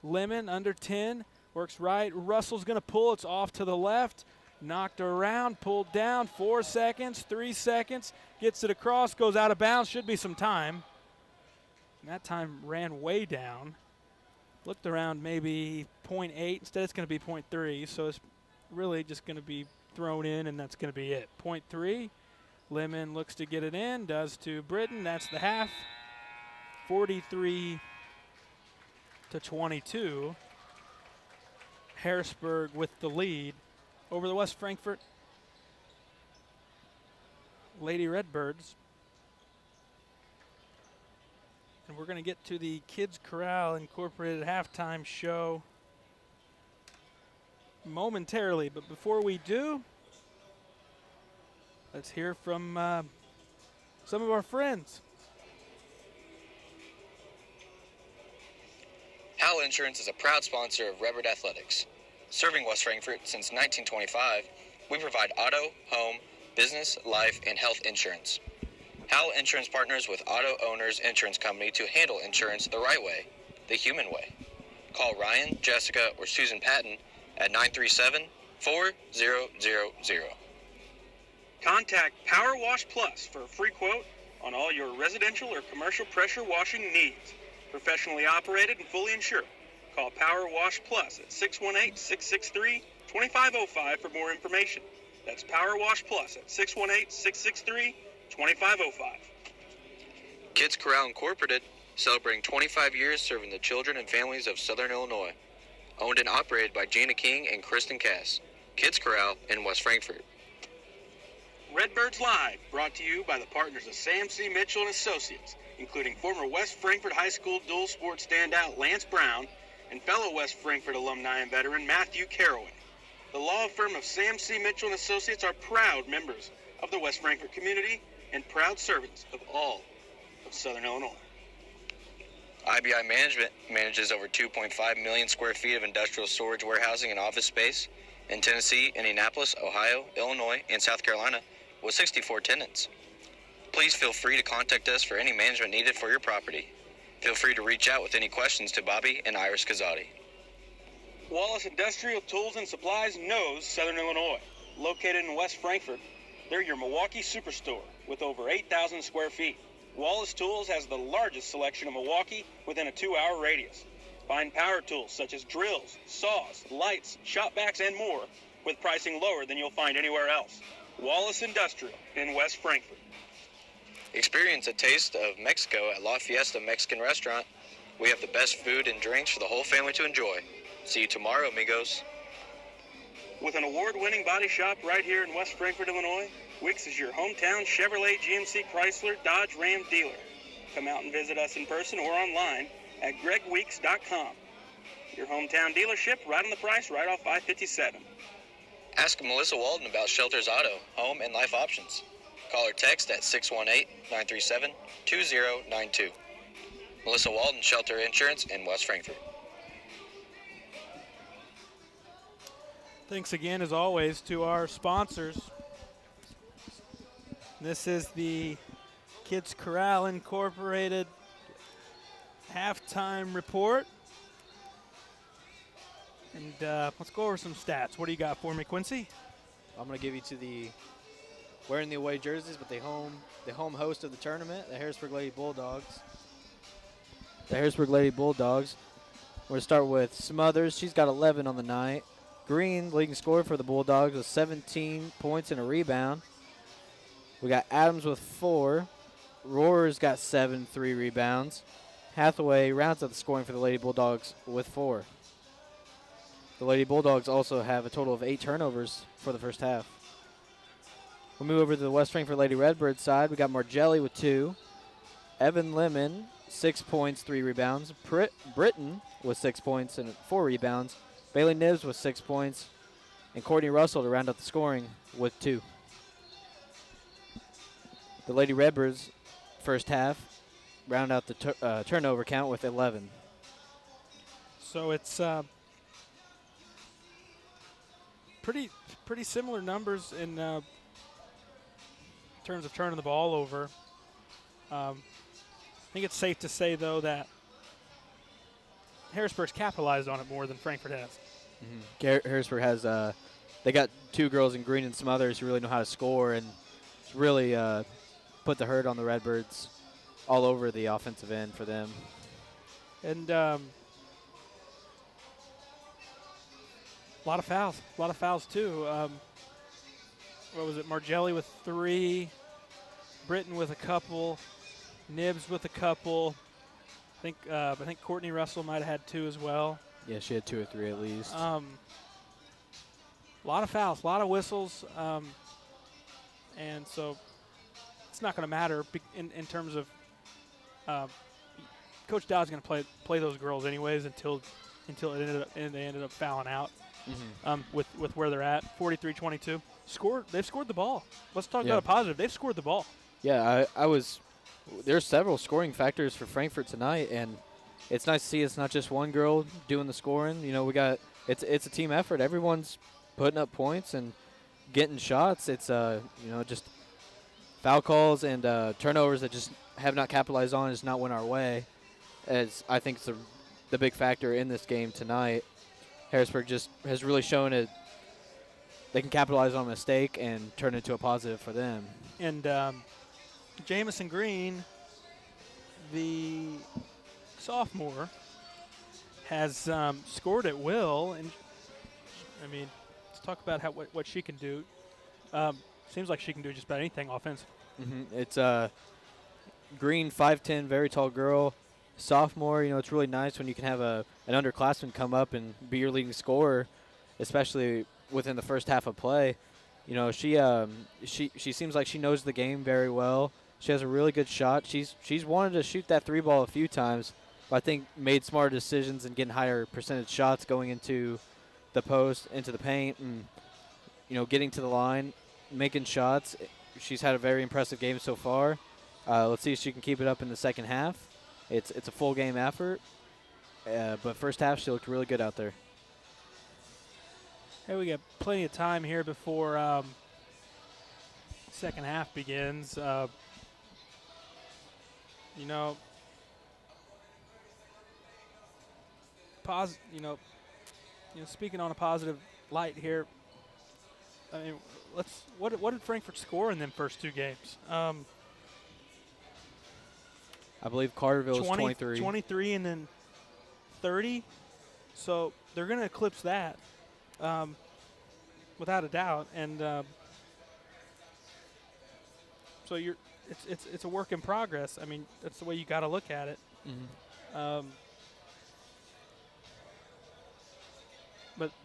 Lemon, under 10. Works right. Russell's going to pull. It's off to the left. Knocked around, pulled down, 4 seconds, 3 seconds, gets it across, goes out of bounds, should be some time. And that time ran way down. Looked around maybe 0.8, instead it's going to be 0.3, so it's really just going to be thrown in, and that's going to be it. 0.3, Lemon looks to get it in, does to Britton, that's the half. 43-22. Harrisburg with the lead over the West Frankfort Lady Redbirds. And we're going to get to the Kids Corral Incorporated halftime show momentarily. But before we do, let's hear from some of our friends. Howell Insurance is a proud sponsor of Redbird Athletics. Serving West Frankfort since 1925, we provide auto, home, business, life, and health insurance. Howell Insurance partners with Auto Owners Insurance Company to handle insurance the right way, the human way. Call Ryan, Jessica, or Susan Patton at 937-4000. Contact Power Wash Plus for a free quote on all your residential or commercial pressure washing needs. Professionally operated and fully insured. Call Power Wash Plus at 618-663-2505 for more information. That's Power Wash Plus at 618-663-2505. Kids Corral Incorporated, celebrating 25 years serving the children and families of Southern Illinois. Owned and operated by Gina King and Kristen Cass. Kids Corral in West Frankfort. Redbirds Live, brought to you by the partners of Sam C. Mitchell and Associates, including former West Frankfort High School dual sport standout Lance Brown and fellow West Frankfort alumni and veteran Matthew Caraway. The law firm of Sam C. Mitchell and Associates are proud members of the West Frankfort community and proud servants of all of Southern Illinois. IBI Management manages over 2.5 million square feet of industrial storage, warehousing, and office space in Tennessee, Indianapolis, Ohio, Illinois, and South Carolina with 64 tenants. Please feel free to contact us for any management needed for your property. Feel free to reach out with any questions to Bobby and Iris Kazadi. Wallace Industrial Tools and Supplies knows Southern Illinois. Located in West Frankfort, They're your Milwaukee superstore with over 8,000 square feet. Wallace Tools has the largest selection of Milwaukee within a 2-hour radius. Find power tools such as drills, saws, lights, shop vacs, and more with pricing lower than you'll find anywhere else. Wallace Industrial in West Frankfort. Experience a taste of Mexico at La Fiesta Mexican Restaurant. We have the best food and drinks for the whole family to enjoy. See you tomorrow, amigos. With an award-winning body shop right here in West Frankfort, Illinois, Wicks is your hometown Chevrolet, GMC, Chrysler, Dodge, Ram dealer. Come out and visit us in person or online at gregweeks.com. Your hometown dealership, right on the price, right off I-57. Ask Melissa Walden about Shelters Auto, home and life options. Call or text at 618-937-2092. Melissa Walden, Shelter Insurance in West Frankfort. Thanks again, as always, to our sponsors. This is the Kids Corral Incorporated halftime report. And let's go over some stats. What do you got for me, Quincy? I'm going to give you to the wearing the away jerseys, but the home host of the tournament, the Harrisburg Lady Bulldogs. The Harrisburg Lady Bulldogs. We're going to start with Smothers. She's got 11 on the night. Green, leading scorer for the Bulldogs, with 17 points and a rebound. We got Adams with 4. Rohrer's got 7, 3 rebounds. Hathaway rounds out the scoring for the Lady Bulldogs with 4. The Lady Bulldogs also have a total of 8 turnovers for the first half. We'll move over to the West Frankfort Lady Redbirds side. We got Margelli with 2. Evan Lemon, 6 points, 3 rebounds. Britton with 6 points and 4 rebounds. Bailey Nibbs with 6 points. And Courtney Russell to round out the scoring with 2. The Lady Redbirds, first half, round out the turnover count with 11. So it's pretty similar numbers in terms of turning the ball over. I think it's safe to say, though, that Harrisburg's capitalized on it more than Frankfort has. Mm-hmm. Harrisburg has they got 2 girls in Green and Smothers who really know how to score, and it's really put the hurt on the Redbirds all over the offensive end for them. And a lot of fouls too. What was it? Margelli with 3, Britton with a couple, Nibbs with a couple. I think Courtney Russell might have had 2 as well. Yeah, she had 2 or 3 at least. A lot of fouls, a lot of whistles, and so it's not going to matter in terms of Coach Dowd's going to play those girls anyways until they ended up fouling out. With where they're at, 43-22. They've scored the ball. Let's talk about a positive. They've scored the ball. Yeah, there's several scoring factors for Frankfort tonight, and it's nice to see it's not just one girl doing the scoring. You know, it's a team effort. Everyone's putting up points and getting shots. It's just foul calls and turnovers that just have not capitalized on is not went our way, as I think it's the big factor in this game tonight. Harrisburg just has really shown it. They can capitalize on a mistake and turn it into a positive for them. And Jamison Green, the sophomore, has scored at will. And, I mean, let's talk about what she can do. Seems like she can do just about anything offensive. It's Green, 5'10", very tall girl. Sophomore, it's really nice when you can have an underclassman come up and be your leading scorer, especially within the first half of play. She seems like she knows the game very well. She has a really good shot. She's wanted to shoot that 3 ball a few times, but I think made smarter decisions and getting higher percentage shots going into the post, into the paint, and getting to the line, making shots. She's had a very impressive game so far. Let's see if she can keep it up in the second half. It's a full game effort, but first half she looked really good out there. Hey, we got plenty of time here before second half begins. Speaking on a positive light here, I mean, what did Frankfurt score in them first 2 games? I believe Carterville was 23. 23 and then 30. So they're going to eclipse that without a doubt. And so it's a work in progress. I mean, that's the way you got to look at it. Mm-hmm.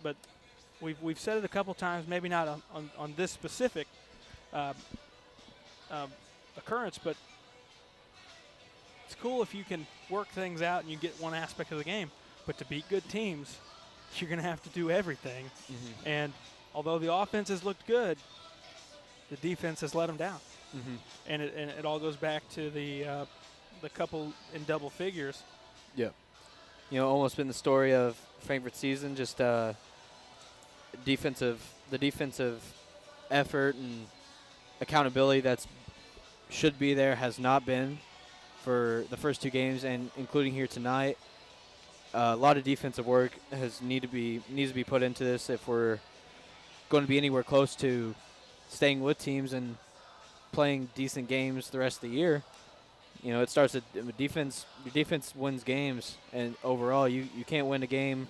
But we've said it a couple times, maybe not on this specific occurrence, but it's cool if you can work things out and you get one aspect of the game. But to beat good teams, you're going to have to do everything. Mm-hmm. And although the offense has looked good, the defense has let them down. Mm-hmm. And it all goes back to the couple in double figures. Yeah. Almost been the story of Frankfurt's season, just the defensive effort and accountability that's should be there has not been for the first 2 games, and including here tonight. A lot of defensive work needs to be put into this if we're going to be anywhere close to staying with teams and playing decent games the rest of the year. It starts at defense. Your defense wins games, and overall, you can't win a game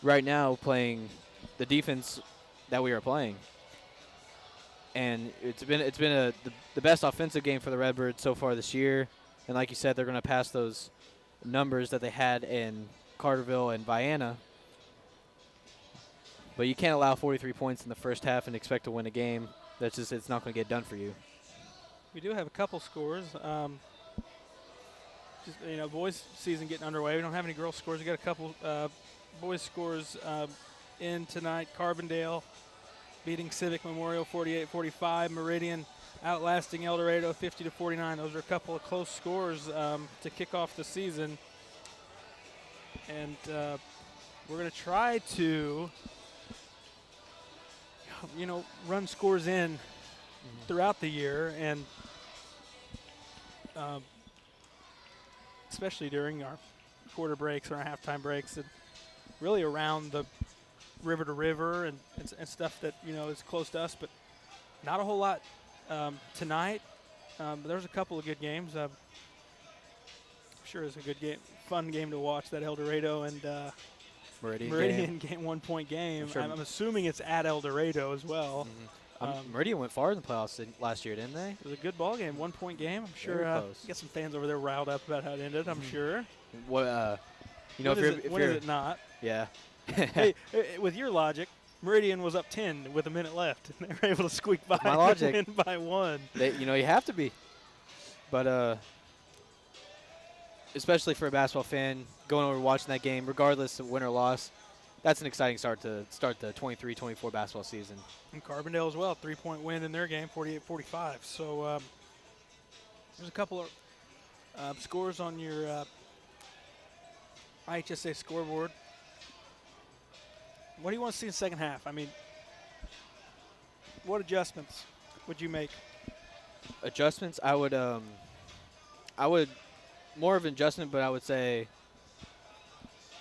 right now playing the defense that we are playing. And it's been the best offensive game for the Redbirds so far this year. And like you said, they're going to pass those numbers that they had in Carterville and Vienna. But you can't allow 43 points in the first half and expect to win a game. It's not going to get done for you. We do have a couple scores. Boys season getting underway. We don't have any girls scores. We got a couple boys scores in tonight. Carbondale beating Civic Memorial 48-45. Meridian outlasting El Dorado 50-49. Those are a couple of close scores to kick off the season. And we're going to try to, run scores in throughout the year, and especially during our quarter breaks or our halftime breaks, and really around the river to river and stuff that is close to us, but not a whole lot tonight. But there's a couple of good games. I'm sure it's a good game, fun game to watch. That El Dorado and Meridian game 1 point game. I'm assuming it's at El Dorado as well. Mm-hmm. Meridian went far in the playoffs last year, didn't they? It was a good ball game, 1 point game. I'm sure get some fans over there riled up about how it ended. I'm sure. What when is it not? Yeah. Hey, with your logic, Meridian was up 10 with a minute left, and they were able to squeak by My logic. and win by 1. You have to be. But especially for a basketball fan, going over watching that game, regardless of win or loss, that's an exciting start to start the 23-24 basketball season. And Carbondale as well, 3-point win in their game, 48-45. So there's a couple of scores on your IHSA scoreboard. What do you want to see in the second half? I mean, what adjustments would you make? Adjustments, I would more of an adjustment, but I would say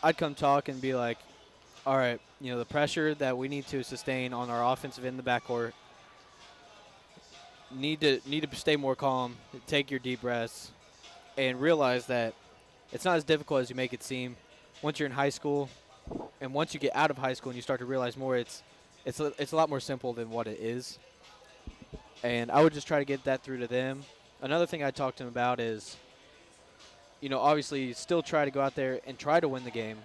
I'd come talk and be like, all right, the pressure that we need to sustain on our offensive end in the backcourt, need to stay more calm, take your deep breaths, and realize that it's not as difficult as you make it seem. Once you're in high school, and once you get out of high school and you start to realize more, it's a lot more simple than what it is. And I would just try to get that through to them. Another thing I talked to them about is, obviously still try to go out there and try to win the game.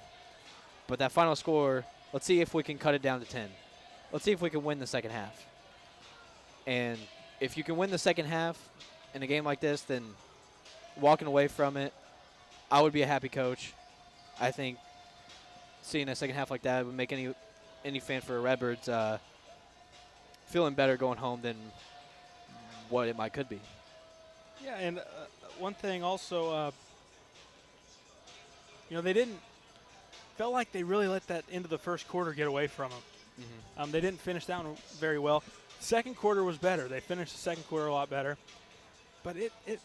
But that final score, let's see if we can cut it down to 10. Let's see if we can win the second half. And if you can win the second half in a game like this, then walking away from it, I would be a happy coach. I think seeing a second half like that would make any fan for Redbirds feeling better going home than what it could be. Yeah, and one thing also, they felt like they really let that end of the first quarter get away from them. Mm-hmm. They didn't finish that one very well. Second quarter was better. They finished the second quarter a lot better. But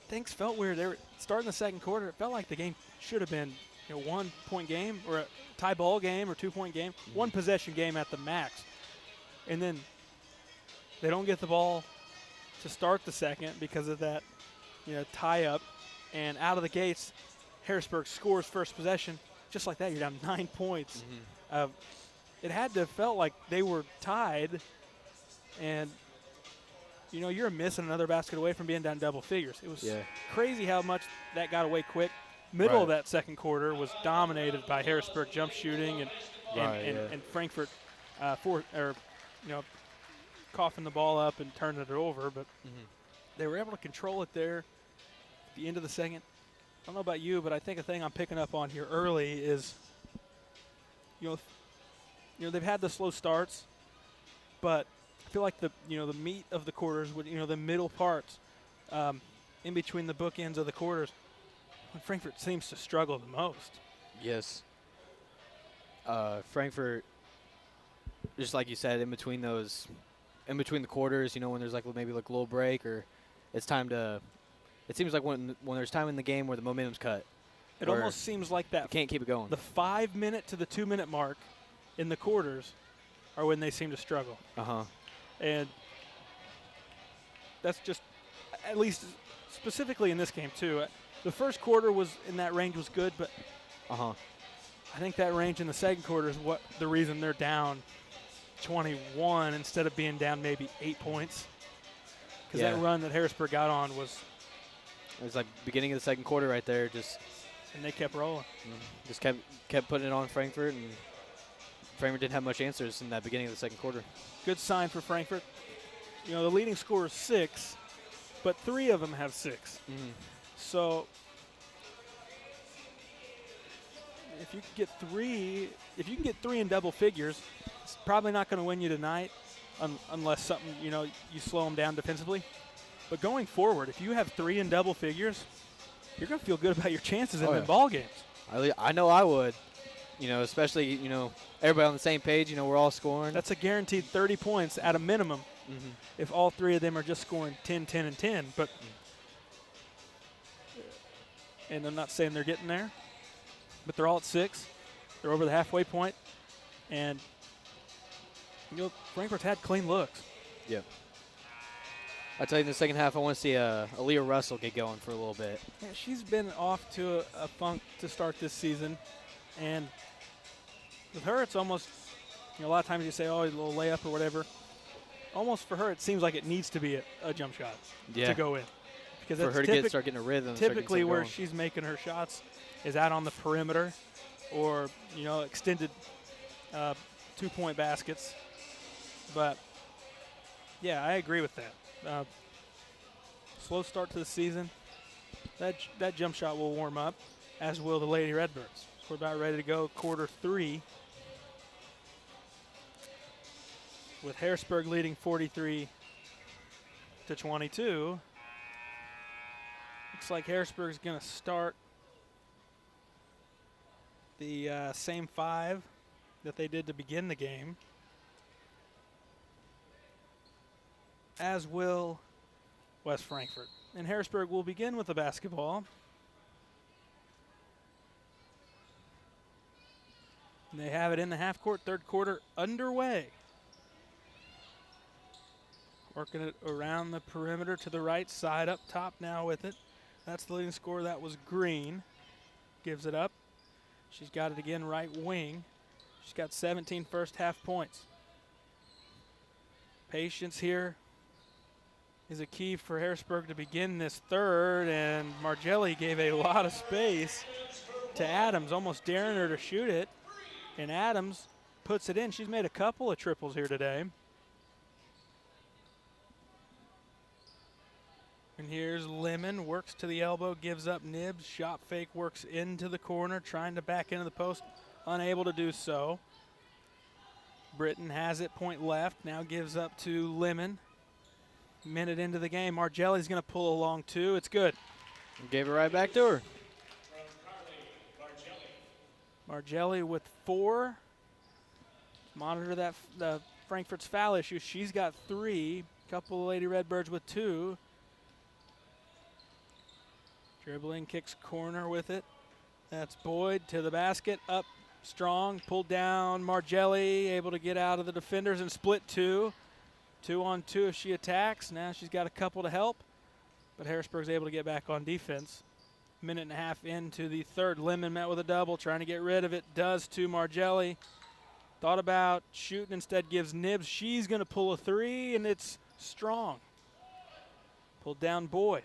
things felt weird. They were starting the second quarter. It felt like the game should have been 1 point game or a tie ball game or 2 point game, one possession game at the max. And then They don't get the ball to start the second because of that, tie up. And out of the gates, Harrisburg scores first possession. Just like that, you're down 9 points. It had to have felt like they were tied. And, you're missing another basket away from being down double figures. It was crazy how much that got away quick. Middle of that second quarter was dominated by Harrisburg jump shooting and Frankfurt coughing the ball up and turning it over. But they were able to control it there at the end of the second. I don't know about you, but I think a thing I'm picking up on here early is, they've had the slow starts, but I feel like the meat of the quarters, the middle parts, in between the bookends of the quarters, when Frankfurt seems to struggle the most. Yes. Frankfurt, just like you said, in between the quarters, when there's maybe a little break or it's time to. It seems like when there's time in the game where the momentum's cut. It almost seems like that. You can't keep it going. The 5 minute to the 2 minute mark in the quarters are when they seem to struggle. And that's just, at least specifically in this game too. The first quarter was in that range was good, but I think that range in the second quarter is the reason they're down 21 instead of being down maybe 8 points. Because that run that Harrisburg got on was. It was like beginning of the second quarter right there, and they kept rolling. Just kept putting it on Frankfurt, and Frankfurt didn't have much answers in that beginning of the second quarter. Good sign for Frankfurt. The leading score is 6, but 3 of them have 6. So if you can get 3 in double figures, it's probably not going to win you tonight, unless something you slow them down defensively. But going forward, if you have 3 in double figures, you're going to feel good about your chances in the ball games. I know I would. Especially, everybody on the same page, we're all scoring. That's a guaranteed 30 points at a minimum if all 3 of them are just scoring 10, 10, and 10. But and I'm not saying they're getting there, but they're all at 6. They're over the halfway point. And, Frankfurt's had clean looks. Yep. I tell you, in the second half, I want to see Aaliyah Russell get going for a little bit. Yeah, she's been off to a funk to start this season. And with her, it's almost, a lot of times you say, a little layup or whatever. Almost for her, it seems like it needs to be a jump shot to go in. Because for her to start getting a rhythm. Typically where she's making her shots is out on the perimeter or, extended 2-point baskets. But, yeah, I agree with that. Slow start to the season. That jump shot will warm up, as will the Lady Redbirds. We're about ready to go quarter 3, with Harrisburg leading 43-22. Looks like Harrisburg's going to start the same 5 that they did to begin the game, as will West Frankfurt. And Harrisburg will begin with the basketball. And they have it in the half court, third quarter underway. Working it around the perimeter to the right side, up top now with it. That's the leading scorer. That was Green. Gives it up. She's got it again, right wing. She's got 17 first half points. Patience here is a key for Harrisburg to begin this third, and Margelli gave a lot of space to Adams, almost daring her to shoot it, and Adams puts it in. She's made a couple of triples here today. And here's Lemon, works to the elbow, gives up Nibs, shot fake, works into the corner, trying to back into the post, unable to do so. Britton has it, point left, now gives up to Lemon. Minute into the game, Margelli's going to pull along too. It's good. Gave it right back to her. Margelli with 4. Monitor that the Frankfurt's foul issue. She's got 3. Couple of Lady Redbirds with 2. Dribbling, kicks corner with it. That's Boyd to the basket, up strong, pulled down. Margelli able to get out of the defenders and split 2. 2-on-2 if she attacks. Now she's got a couple to help, but Harrisburg's able to get back on defense. Minute and a half into the third. Lemon met with a double, trying to get rid of it. Does to Margelli. Thought about shooting, instead gives Nibs. She's going to pull a three, and it's strong. Pulled down Boyd.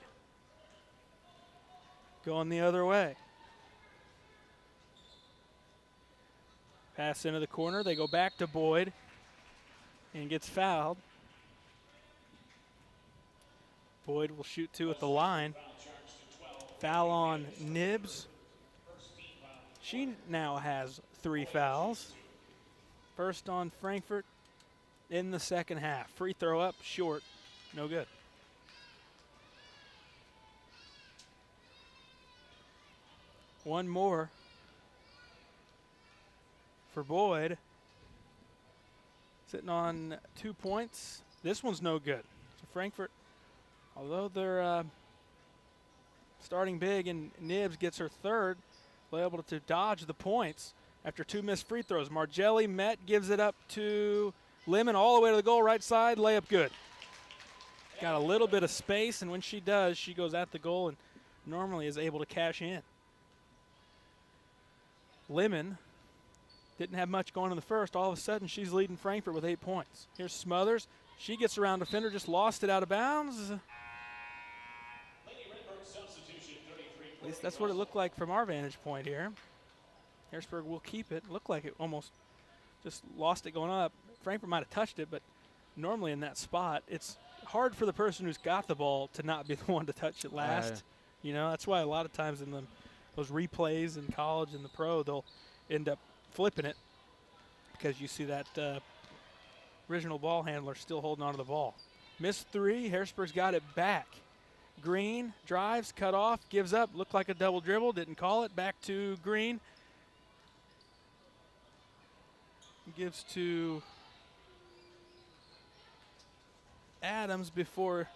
Going the other way. Pass into the corner. They go back to Boyd and gets fouled. Boyd will shoot two at the line. Foul on Nibs. She now has 3 fouls. First on Frankfurt in the second half. Free throw up, short, no good. One more for Boyd. Sitting on 2 points. This one's no good. So Frankfurt, although they're starting big and Nibs gets her third, they're able to dodge the points after 2 missed free throws. Margelli met, gives it up to Lemon all the way to the goal, right side, layup good. Got a little bit of space, and when she does, she goes at the goal and normally is able to cash in. Lemon didn't have much going in the first. All of a sudden, she's leading Frankfurt with 8 points. Here's Smothers. She gets around defender, just lost it out of bounds. At least that's what it looked like from our vantage point here. Harrisburg will keep it. Looked like it almost just lost it going up. Frankfurt might have touched it, but normally in that spot, it's hard for the person who's got the ball to not be the one to touch it last. You know, that's why a lot of times in those replays in college and the pro, they'll end up flipping it because you see that original ball handler still holding onto the ball. Missed 3. Harrisburg's got it back. Green drives, cut off, gives up. Looked like a double dribble. Didn't call it. Back to Green. Gives to Adams before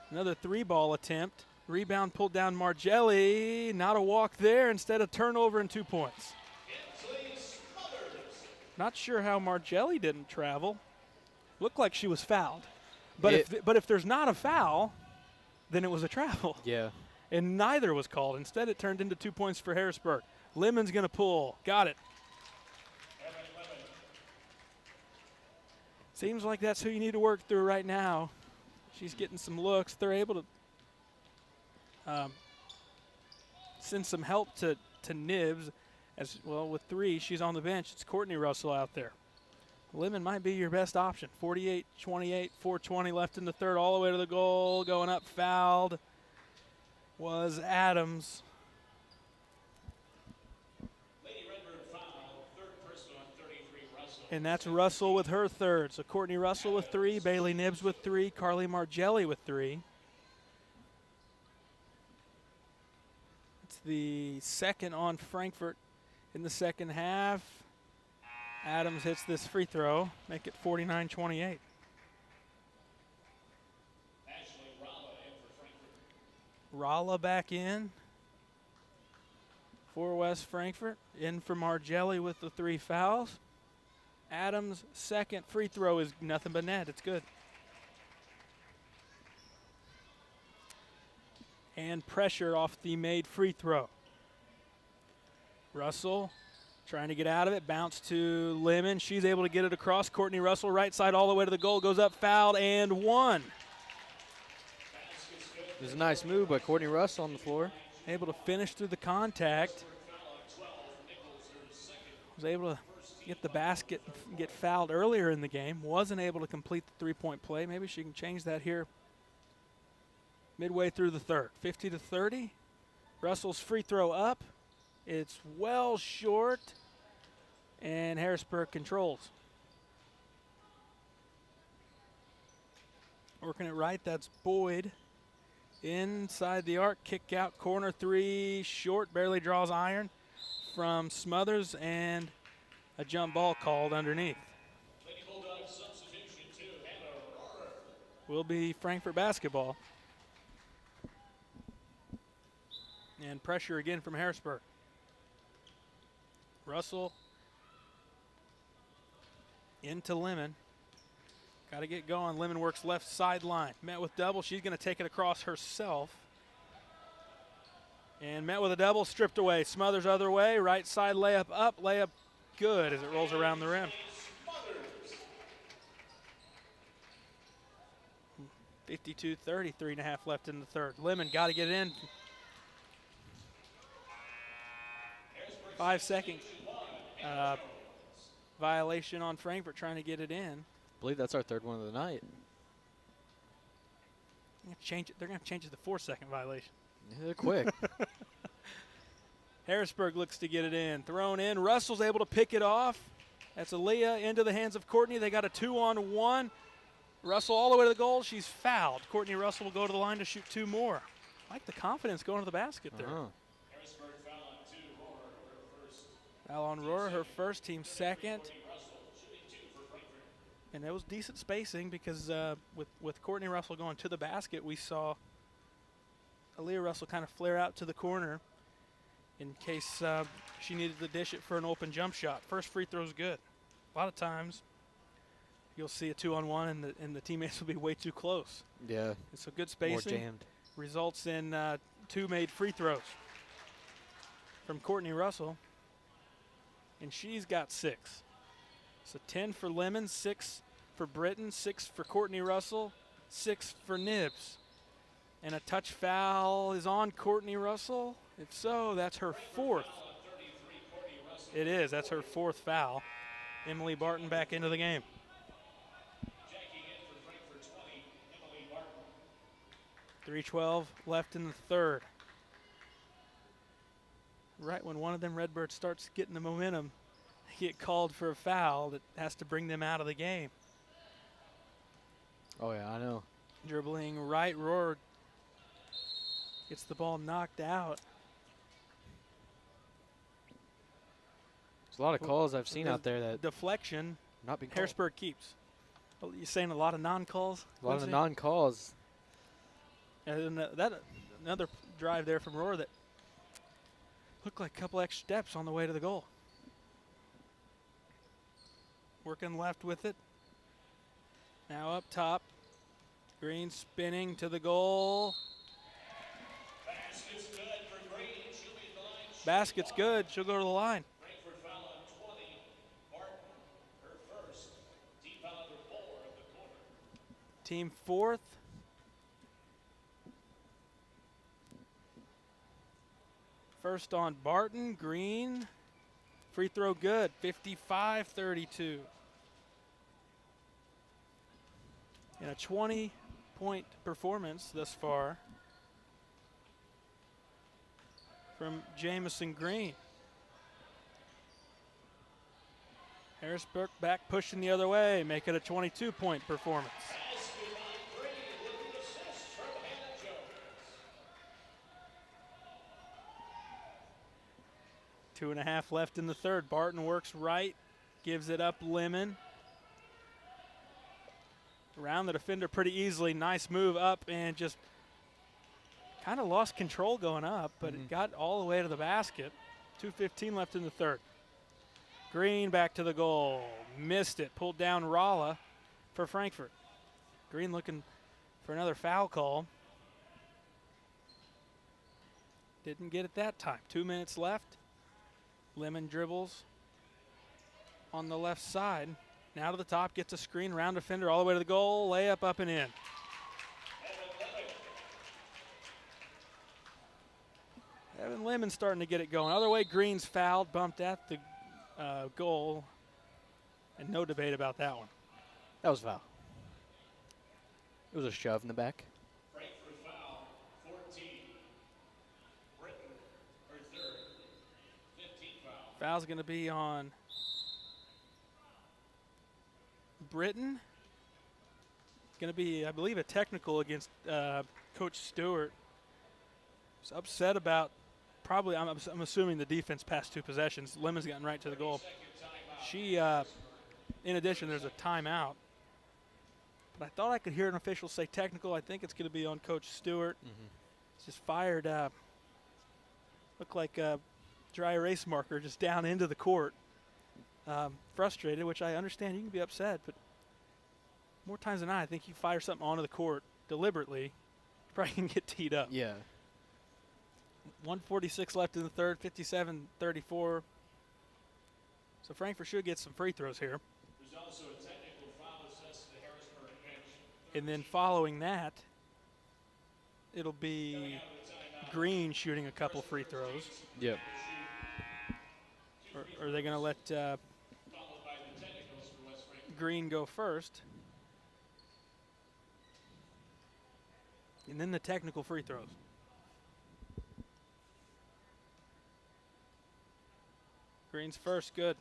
another 3-ball attempt. Rebound pulled down Margelli. Not a walk there. Instead of turnover and 2 points. Not sure how Margelli didn't travel. Looked like she was fouled. But if there's not a foul, then it was a travel. Yeah. And neither was called. Instead, it turned into 2 points for Harrisburg. Lemon's going to pull. Got it. Seems like that's who you need to work through right now. She's getting some looks. They're able to send some help to Nibs. As well, with 3, she's on the bench. It's Courtney Russell out there. Lemon might be your best option. 48-28, 4:20 left in the third, all the way to the goal. Going up, fouled was Adams. Lady Redbird foul, third person on 33, Russell. And that's Russell with her third. So Courtney Russell with 3, Bailey Nibs with 3, Carly Margelli with 3. It's the second on Frankfurt in the second half. Adams hits this free throw, make it 49-28. Ralla back in for West Frankfurt. In for Margelli with the 3 fouls. Adams' second free throw is nothing but net. It's good. And pressure off the made free throw. Russell trying to get out of it. Bounce to Lemon. She's able to get it across. Courtney Russell, right side all the way to the goal. Goes up, fouled, and 1. It was a nice move by Courtney Russell on the floor. Able to finish through the contact. Was able to get the basket and get fouled earlier in the game. Wasn't able to complete the 3-point play. Maybe she can change that here midway through the third. 50-30. Russell's free throw up. It's well short, and Harrisburg controls. Working it right, that's Boyd. Inside the arc, kick out, corner 3, short, barely draws iron from Smothers, and a jump ball called underneath. Lady Bulldogs substitution 2, Hannah Rohrer. Will be Frankfurt basketball. And pressure again from Harrisburg. Russell into Lemon. Got to get going. Lemon works left sideline. Met with double. She's going to take it across herself. And met with a double, stripped away. Smothers other way. Right side layup up. Layup good as it rolls around the rim. 52-30, 3.5 left in the third. Lemon got to get it in. 5 second violation on Frankfurt trying to get it in. I believe that's our third one of the night. They're going to change it to 4 second violation. Yeah, they're quick. Harrisburg looks to get it in. Thrown in. Russell's able to pick it off. That's Aaliyah into the hands of Courtney. They got a 2-on-1. Russell all the way to the goal. She's fouled. Courtney Russell will go to the line to shoot 2 more. I like the confidence going to the basket there. Harrisburg foul on 2. Roar, her first. Foul on Roar, her first, team second. Russell shooting 2 for Frankfurt. And it was decent spacing because with Courtney Russell going to the basket, we saw Aaliyah Russell kind of flare out to the corner in case she needed to dish it for an open jump shot. First free throw's good. A lot of times you'll see a 2-on-1 and the teammates will be way too close. Yeah. And so good spacing. More jammed. Results in 2 made free throws from Courtney Russell. And she's got 6. So 10 for Lemon, 6 for Britton, 6 for Courtney Russell, 6 for Nibs. And a touch foul is on Courtney Russell. If so, that's her 4th. It is. That's her 4th foul. Emily Barton back into the game. Jacking in for Frankfurt 20, Emily Barton. 3:12 left in the third. Right when one of them Redbirds starts getting the momentum, they get called for a foul that has to bring them out of the game. Oh, yeah, I know. Dribbling right, Roar gets the ball knocked out. There's a lot of calls I've seen out there that Deflection, not being called. Harrisburg keeps. Well, you're saying a lot of non-calls? A lot of Lindsay? non-calls. And another drive there from Roar that looked like a couple extra steps on the way to the goal. Working left with it. Now up top. Green spinning to the goal. Basket's good for Green. She'll be at the line. Basket's good. She'll go to the line. Frankfurt foul on 20. Barton, her first. Team foul number 4 of the quarter. Team 4th. First on Barton. Green. Free throw good. 55-32. In a 20-point performance thus far from Jamison Green. Harrisburg back pushing the other way, make it a 22-point performance. Basket on Green with the assist from Hannah Jones. 2.5 left in the third. Barton works right, gives it up Lemon. Around the defender pretty easily. Nice move up and just kind of lost control going up, but it got all the way to the basket. 2:15 left in the third. Green back to the goal. Missed it. Pulled down Rolla for Frankfurt. Green looking for another foul call. Didn't get it that time. 2 minutes left. Lemon dribbles on the left side. Now to the top, gets a screen, round defender all the way to the goal, layup up and in. Evan Lemon starting to get it going. Other way, Green's fouled, bumped at the goal, and no debate about that one. That was a foul. It was a shove in the back. Frankfurt foul 14. Britton, her third. 15 foul. Foul's going to be on Britton. Going to be, I believe, a technical against Coach Stewart. He's upset about probably, I'm assuming the defense past 2 possessions. Lemon's gotten right to the goal. She, in addition, there's a timeout. But I thought I could hear an official say technical. I think it's going to be on Coach Stewart. It's just fired, looked like a dry erase marker just down into the court. Frustrated, which I understand. You can be upset, but more times than not, I think you fire something onto the court deliberately, you probably can get teed up. Yeah. 1:46 left in the third, 57-34. So Frankfurt should get some free throws here. There's also a technical foul assessed to the Harrisburg bench. And then following that, it'll be Green shooting a couple free throws. Yep. Or are they going to let Followed by the technicals for West Frankfurt. Green go first? And then the technical free throws. Green's first, good.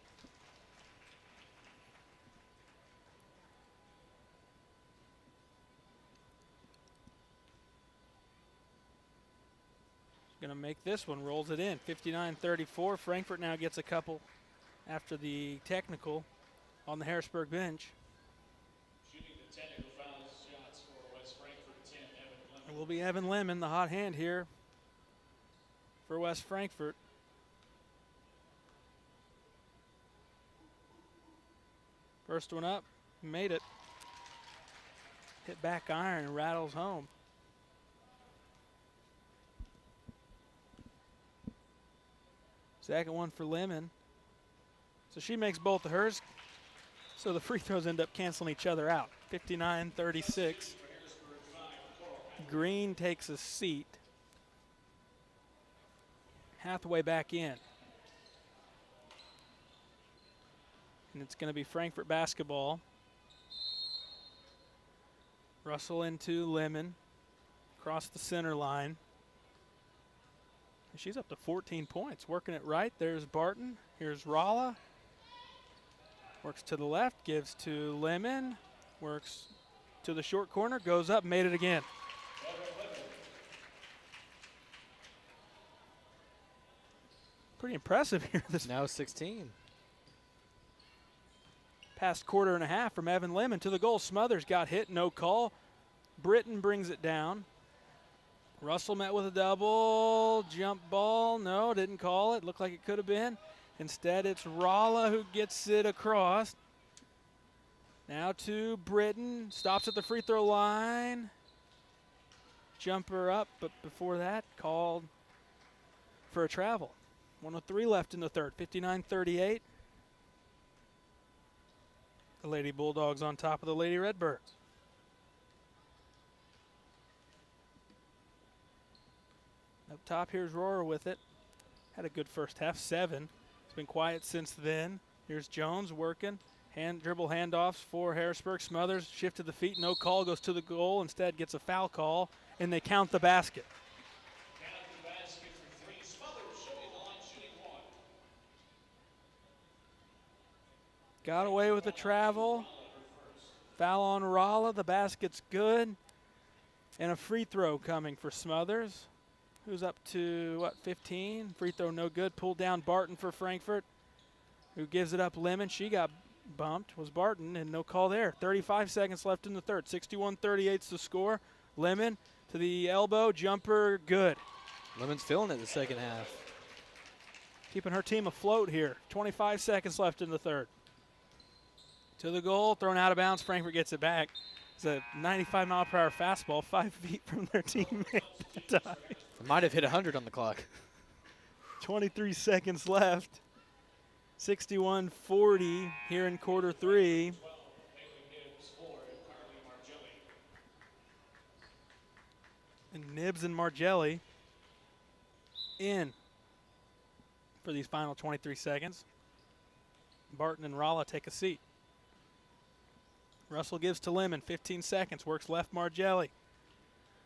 Going to make this one, rolls it in. 59-34. Frankfurt now gets a couple after the technical on the Harrisburg bench. Shooting the technical foul shots for West Frankfurt 10, Evan Lemon. It will be Evan Lemon, the hot hand here for West Frankfurt. First one up, made it. Hit back iron and rattles home. Second one for Lemon. So she makes both of hers. So the free throws end up canceling each other out. 59-36. Green takes a seat. Hathaway back in. And it's going to be Frankfurt basketball. Russell into Lemon. Across the center line. She's up to 14 points, working it right. There's Barton. Here's Ralla. Works to the left, gives to Lemon. Works to the short corner, goes up, made it again. Pretty impressive here this Now 16. past quarter and a half from Evan Lemon to the goal. Smothers got hit, no call. Britton brings it down. Russell met with a double, jump ball, no, didn't call it, looked like it could have been. Instead, it's Ralla who gets it across. Now to Britton, stops at the free throw line. Jumper up, but before that, called for a travel. 1:03 left in the third, 59-38. The Lady Bulldogs on top of the Lady Redbirds. Up top, here's Rohrer with it. Had a good first half, 7. It's been quiet since then. Here's Jones working. Dribble handoffs for Harrisburg. Smothers shifted the feet, no call, goes to the goal. Instead gets a foul call, and they count the basket. Count the basket for 3. Smothers shooting the line, shooting 1. Got away with the travel. Foul on Ralla. The basket's good. And a free throw coming for Smothers, who's up to, 15? Free throw no good. Pulled down Barton for Frankfurt, who gives it up Lemon. She got bumped, was Barton, and no call there. 35 seconds left in the third. 61-38's the score. Lemon to the elbow. Jumper, good. Lemon's feeling it the second half. Keeping her team afloat here. 25 seconds left in the third. To the goal, thrown out of bounds. Frankfurt gets it back. It's a 95-mile-per-hour fastball, 5 feet from their teammate that time. It might have hit 100 on the clock. 23 seconds left. 61-40 here in quarter 3. And Nibs and Margelli in for these final 23 seconds. Barton and Ralla take a seat. Russell gives to Lemon, 15 seconds, works left Margelli.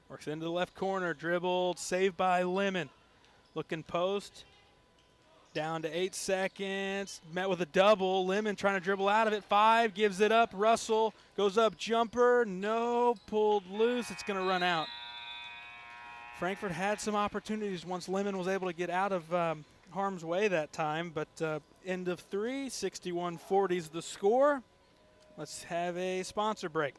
Works into the left corner, dribbled, saved by Lemon. Looking post, down to 8 seconds, met with a double. Lemon trying to dribble out of it, 5, gives it up. Russell goes up, jumper, no, pulled loose, it's gonna run out. Frankfurt had some opportunities once Lemon was able to get out of harm's way that time, but end of 3, 61-40 is the score. Let's have a sponsor break.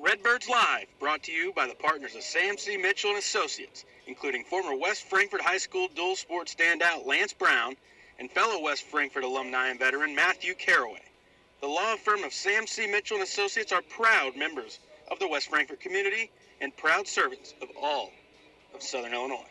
Redbirds Live, brought to you by the partners of Sam C. Mitchell and Associates, including former West Frankfurt High School dual sport standout Lance Brown and fellow West Frankfort alumni and veteran Matthew Caraway. The law firm of Sam C. Mitchell and Associates are proud members of the West Frankfort community and proud servants of all of Southern Illinois.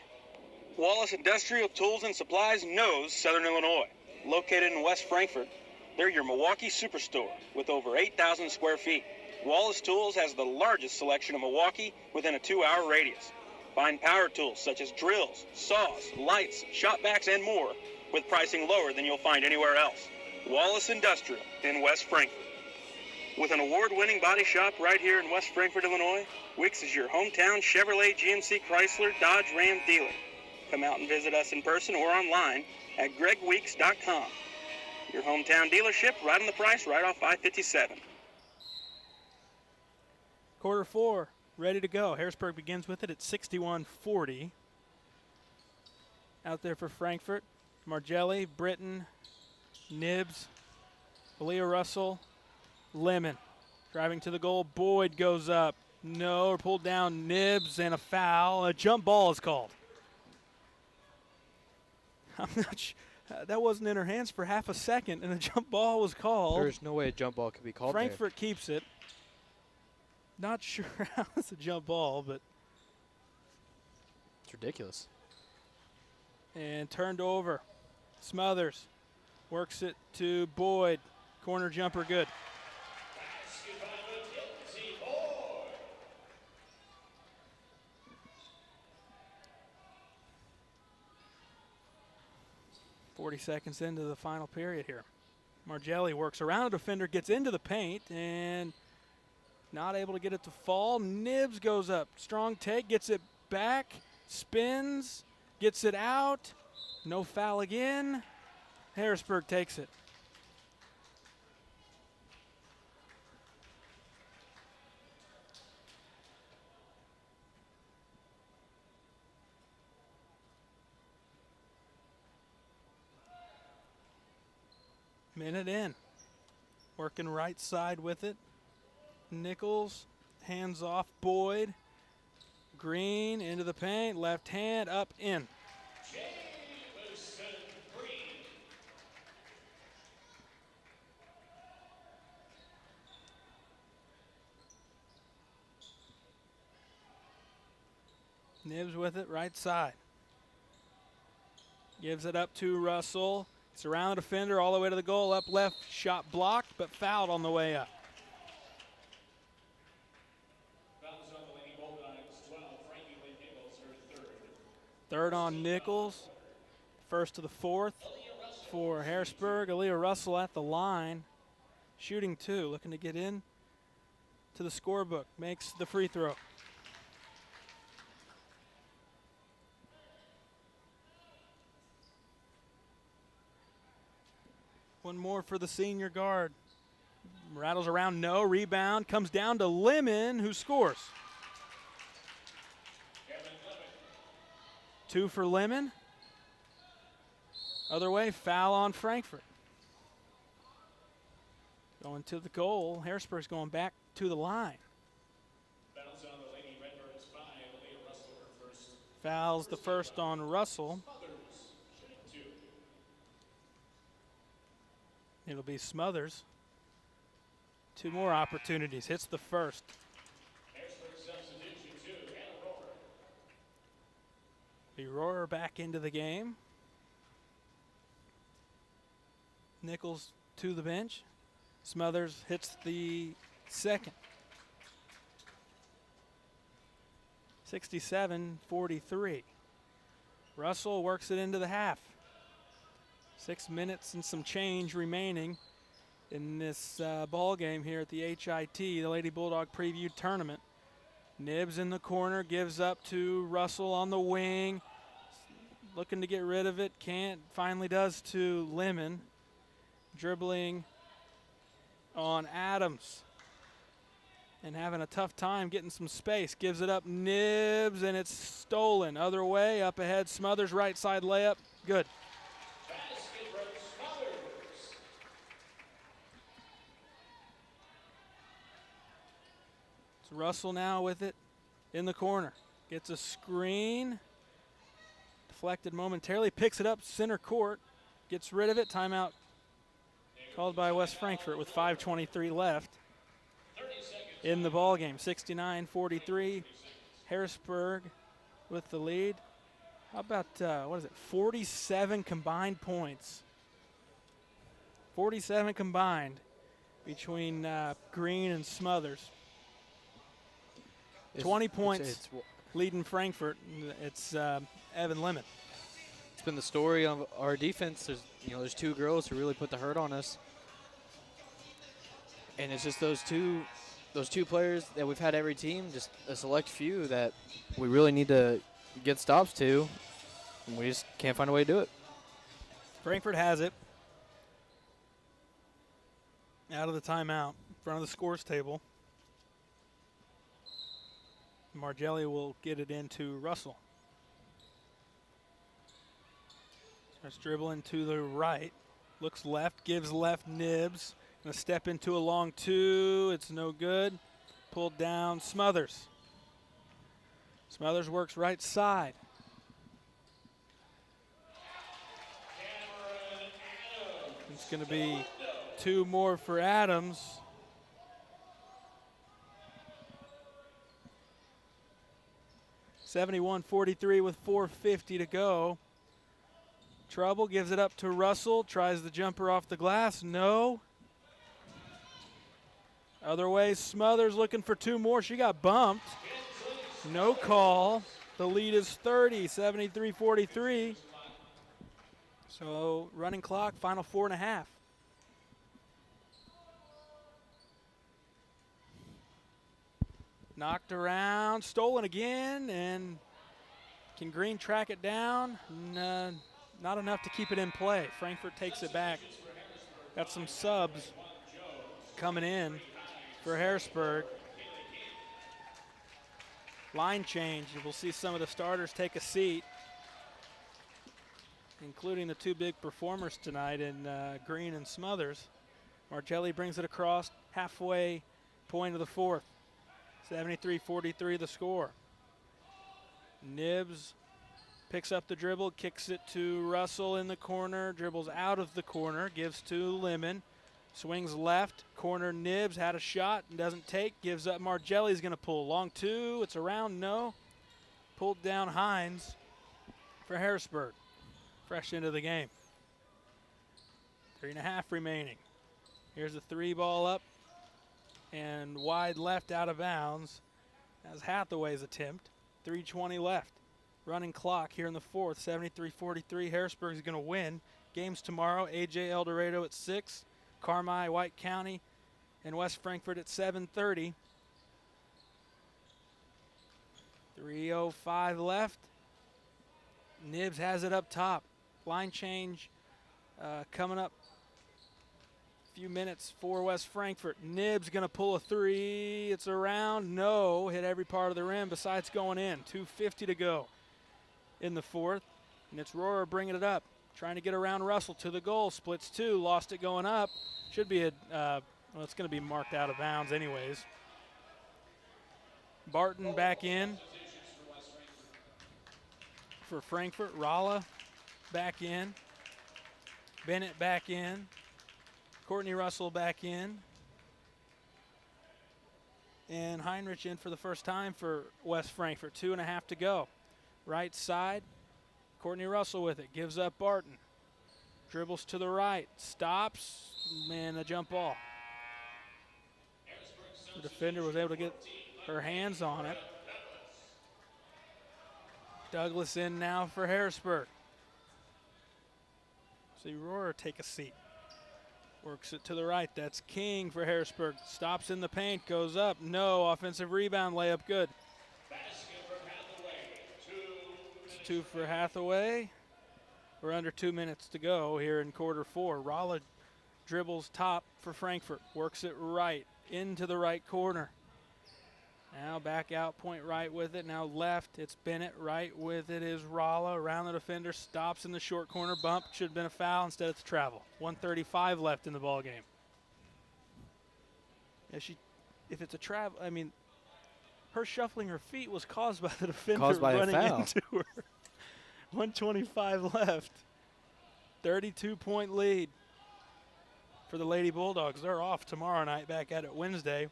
Wallace Industrial Tools and Supplies knows Southern Illinois. Located in West Frankfort, they're your Milwaukee superstore with over 8,000 square feet. Wallace Tools has the largest selection of Milwaukee within a 2-hour radius. Find power tools such as drills, saws, lights, shop vacs, and more with pricing lower than you'll find anywhere else. Wallace Industrial in West Frankfort. With an award-winning body shop right here in West Frankfort, Illinois, Wicks is your hometown Chevrolet, GMC, Chrysler, Dodge, Ram dealer. Come out and visit us in person or online at gregweeks.com. Your hometown dealership, right on the price, right off I-57. Quarter 4, ready to go. Harrisburg begins with it at 61-40. Out there for Frankfort, Margelli, Britton, Nibbs, Aaliyah Russell, Lemon. Driving to the goal, Boyd goes up. No, or pulled down, Nibbs, and a foul. A jump ball is called. I'm not sure. That wasn't in her hands for half a second, and a jump ball was called. There's no way a jump ball could be called Frankfort keeps it. Not sure how it's a jump ball, but. It's ridiculous. And turned over. Smothers works it to Boyd. Corner jumper good. 40 seconds into the final period here. Margelli works around a defender, gets into the paint, and not able to get it to fall. Nibbs goes up. Strong take, gets it back, spins, gets it out. No foul again. Harrisburg takes it. Minute in. Working right side with it. Nichols, hands off Boyd. Green into the paint, left hand up in. Nibbs with it, right side. Gives it up to Russell. It's around the defender all the way to the goal. Up left, shot blocked, but fouled on the way up. Fouls on the Lady Bulldogs, 12. Frankie Lynn Nichols, her third. Third on Nichols. First to the fourth for Harrisburg. Aaliyah Russell at the line. Shooting two, looking to get in to the scorebook. Makes the free throw. One more for the senior guard. Rattles around, no. Rebound comes down to Lemon, who scores. Two for Lemon. Other way, foul on Frankfort. Going to the goal. Harrisburg's going back to the line. Fouls on the Lady Redbirds, 5. Aaliyah Russell, her first. Fouls the first on Russell. Others, shooting 2. It'll be Smothers. Two more opportunities. Hits the first. Harrisburg substitution 2. Anna Rohrer. Be Rohrer back into the game. Nichols to the bench. Smothers hits the second. 67-43. Russell works it into the half. 6 minutes and some change remaining in this ball game here at the H.I.T, the Lady Bulldog Preview Tournament. Nibbs in the corner, gives up to Russell on the wing. Looking to get rid of it, can't. Finally does to Lemon. Dribbling on Adams. And having a tough time getting some space. Gives it up, Nibbs, and it's stolen. Other way, up ahead, Smothers, right side layup. Good. Basket for Smothers. It's Russell now with it in the corner. Gets a screen. Deflected momentarily, picks it up center court. gets rid of it. Timeout called by West Frankfort with 5:23 left in the ball game. 69-43. Harrisburg with the lead. How about, 47 combined points. 47 combined between Green and Smothers. 20 points leading Frankfort. It's Evan Lemon. It's been the story of our defense. There's two girls who really put the hurt on us. And it's just those two players that we've had every team, just a select few that we really need to get stops to, and we just can't find a way to do it. Frankfort has it. Out of the timeout, in front of the scores table. Margelli will get it into Russell. Starts dribbling to the right. Looks left, gives left, Nibs. Gonna step into a long two. It's no good. Pulled down, Smothers. Smothers works right side. It's gonna be 2 more for Adams. (71-43) with 4:50 to go. Trouble gives it up to Russell. Tries the jumper off the glass. No. Other way, Smothers looking for 2 more. She got bumped. No call. The lead is 30, 73-43. So running clock, final 4.5. Knocked around, stolen again, and can Green track it down? Not enough to keep it in play. Frankfort takes it back. Got some subs coming in for Harrisburg. Line change. We'll see some of the starters take a seat, including the 2 big performers tonight in Green and Smothers. Margelli brings it across halfway point of the 4th. 73-43 the score. Nibs picks up the dribble, kicks it to Russell in the corner, dribbles out of the corner, gives to Lemon. Swings left, corner Nibs, had a shot and doesn't take, gives up. Margelli's going to pull. Long 2, it's around, no. Pulled down Hines for Harrisburg. Fresh into the game. 3.5 remaining. Here's the 3 ball up and wide left out of bounds. That's Hathaway's attempt. 3:20 left. Running clock here in the 4th, 73-43. Harrisburg is going to win. Games tomorrow, AJ El Dorado at 6. Carmi, White County, and West Frankfort at 7:30. 3:05 left. Nibs has it up top. Line change coming up. A few minutes for West Frankfort. Nibs going to pull a 3. It's around. No. Hit every part of the rim besides going in. 2:50 to go in the 4th. And it's Rohrer bringing it up. Trying to get around Russell to the goal. Splits 2. Lost it going up. Should be it's going to be marked out of bounds anyways. Barton back in for Frankfurt. Ralla back in. Bennett back in. Courtney Russell back in. And Heinrich in for the first time for West Frankfurt. 2.5 to go. Right side. Courtney Russell with it. Gives up Barton. Dribbles to the right. Stops. And a jump ball. The defender was able to get her hands on it. Douglas in now for Harrisburg. See Rohrer take a seat. Works it to the right. That's King for Harrisburg. Stops in the paint. Goes up. No. Offensive rebound. Layup good. It's 2 for Hathaway. We're under 2 minutes to go here in quarter 4. Ralla dribbles top for Frankfurt. Works it right into the right corner. Now back out point right with it. Now left. It's Bennett. Right with it is Ralla. Around the defender. Stops in the short corner. Bump. Should have been a foul. Instead it's travel. 1:35 left in the ball game. If it's a travel, I mean, her shuffling her feet was caused by the defender running into her. 1:25 left. 32-point lead for the Lady Bulldogs. They're off tomorrow night, back at it Wednesday.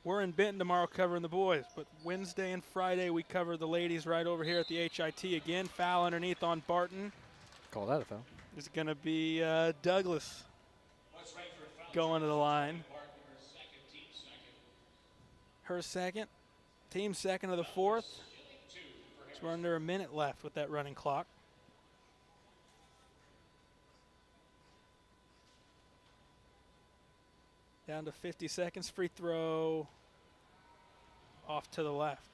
We're in Benton tomorrow covering the boys, but Wednesday and Friday we cover the ladies right over here at the HIT again. Foul underneath on Barton. Call that a foul. It's going to be Douglas going to the line. Her second, team second of the fourth. So we're under a minute left with that running clock. Down to 50 seconds. Free throw off to the left.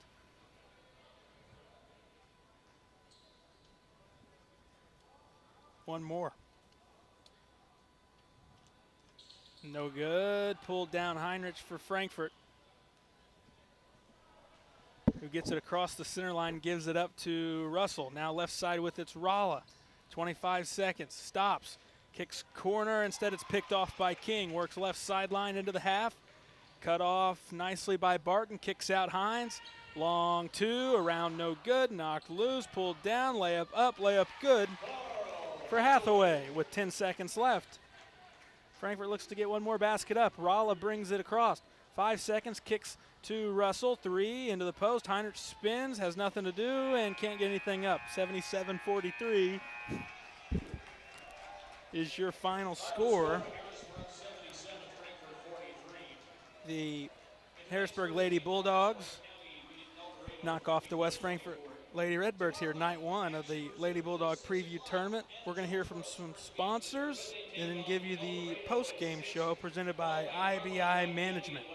One more. No good. Pulled down Heinrich for Frankfurt, who gets it across the center line, gives it up to Russell. Now left side with it's Ralla. 25 seconds. Stops. Kicks corner. Instead it's picked off by King. Works left sideline into the half. Cut off nicely by Barton. Kicks out Hines. Long two. Around no good. Knocked loose. Pulled down. Layup up. Layup good for Hathaway with 10 seconds left. Frankfurt looks to get one more basket up. Ralla brings it across. 5 seconds. Kicks to Russell. Three into the post. Heinrich spins. Has nothing to do and can't get anything up. 77-43 is your final score. The Harrisburg Lady Bulldogs knock off the West Frankfurt Lady Redbirds here, night one of the Lady Bulldog Preview Tournament. We're going to hear from some sponsors and then give you the post-game show presented by IBI Management.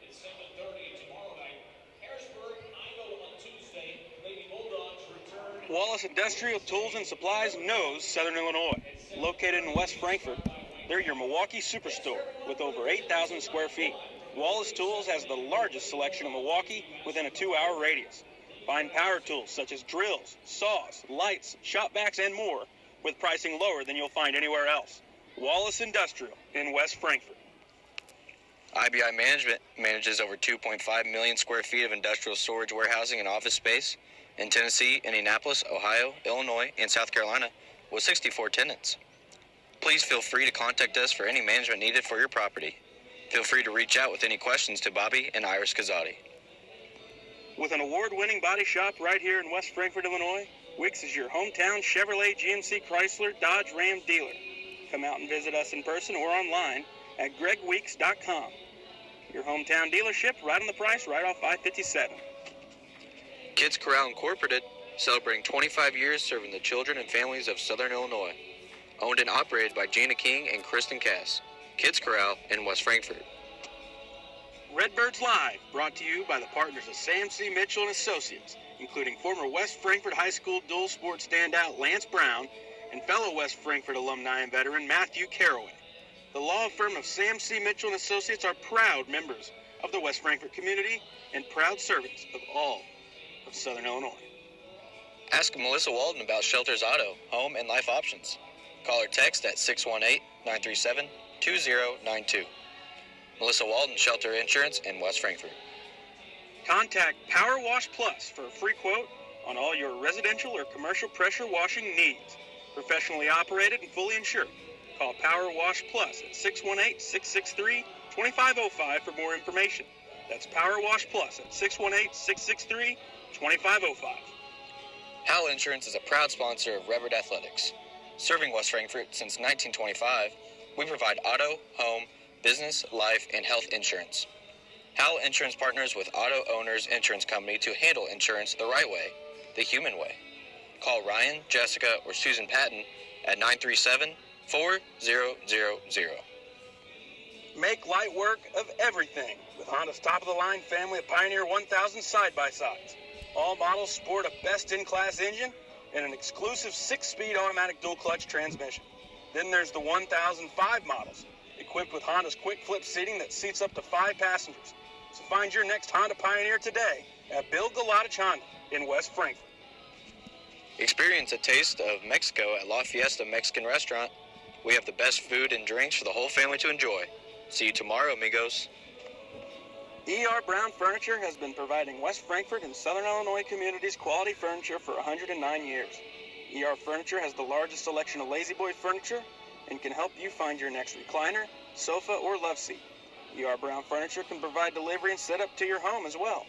It's 7:30 tomorrow night. Harrisburg, I know on Tuesday. Lady Bulldogs return. Wallace Industrial Tools and Supplies knows Southern Illinois. Located in West Frankfurt, they're your Milwaukee superstore with over 8,000 square feet. Wallace Tools has the largest selection of Milwaukee within a 2-hour radius. Find power tools such as drills, saws, lights, shop vacs, and more with pricing lower than you'll find anywhere else. Wallace Industrial in West Frankfurt. IBI Management manages over 2.5 million square feet of industrial storage, warehousing, and office space in Tennessee, Indianapolis, Ohio, Illinois, and South Carolina with 64 tenants. Please feel free to contact us for any management needed for your property. Feel free to reach out with any questions to Bobby and Iris Kazadi. With an award-winning body shop right here in West Frankfurt, Illinois, Wicks is your hometown Chevrolet, GMC, Chrysler, Dodge, Ram dealer. Come out and visit us in person or online at gregweeks.com. Your hometown dealership, right on the price, right off I-57. Kids Corral Incorporated, celebrating 25 years serving the children and families of Southern Illinois. Owned and operated by Gina King and Kristen Cass. Kids Corral in West Frankfurt. Redbirds Live, brought to you by the partners of Sam C. Mitchell and Associates, including former West Frankfurt High School dual sport standout Lance Brown and fellow West Frankfurt alumni and veteran Matthew Caraway. The law firm of Sam C. Mitchell and Associates are proud members of the West Frankfurt community and proud servants of all of Southern Illinois. Ask Melissa Walden about Shelter's Auto, Home, and Life options. Call or text at 618-937-2092. Melissa Walden, Shelter Insurance in West Frankfurt. Contact Power Wash Plus for a free quote on all your residential or commercial pressure washing needs. Professionally operated and fully insured. Call Power Wash Plus at 618-663-2505 for more information. That's Power Wash Plus at 618-663-2505. Hal Insurance is a proud sponsor of Redbird Athletics. Serving West Frankfurt since 1925, we provide auto, home, business, life, and health insurance. Hal Insurance partners with Auto Owners Insurance Company to handle insurance the right way, the human way. Call Ryan, Jessica, or Susan Patton at 937-4000. Make light work of everything with Honda's top-of-the-line family of Pioneer 1000 side-by-sides. All models sport a best-in-class engine and an exclusive 6-speed automatic dual-clutch transmission. Then there's the 1005 models, equipped with Honda's quick flip seating that seats up to 5 passengers. So find your next Honda Pioneer today at Bill Galatich Honda in West Frankfurt. Experience a taste of Mexico at La Fiesta Mexican Restaurant. We have the best food and drinks for the whole family to enjoy. See you tomorrow, amigos. E.R. Brown Furniture has been providing West Frankfurt and Southern Illinois communities quality furniture for 109 years. ER Furniture has the largest selection of Lazy Boy furniture and can help you find your next recliner, sofa, or love seat. ER Brown Furniture can provide delivery and setup to your home as well.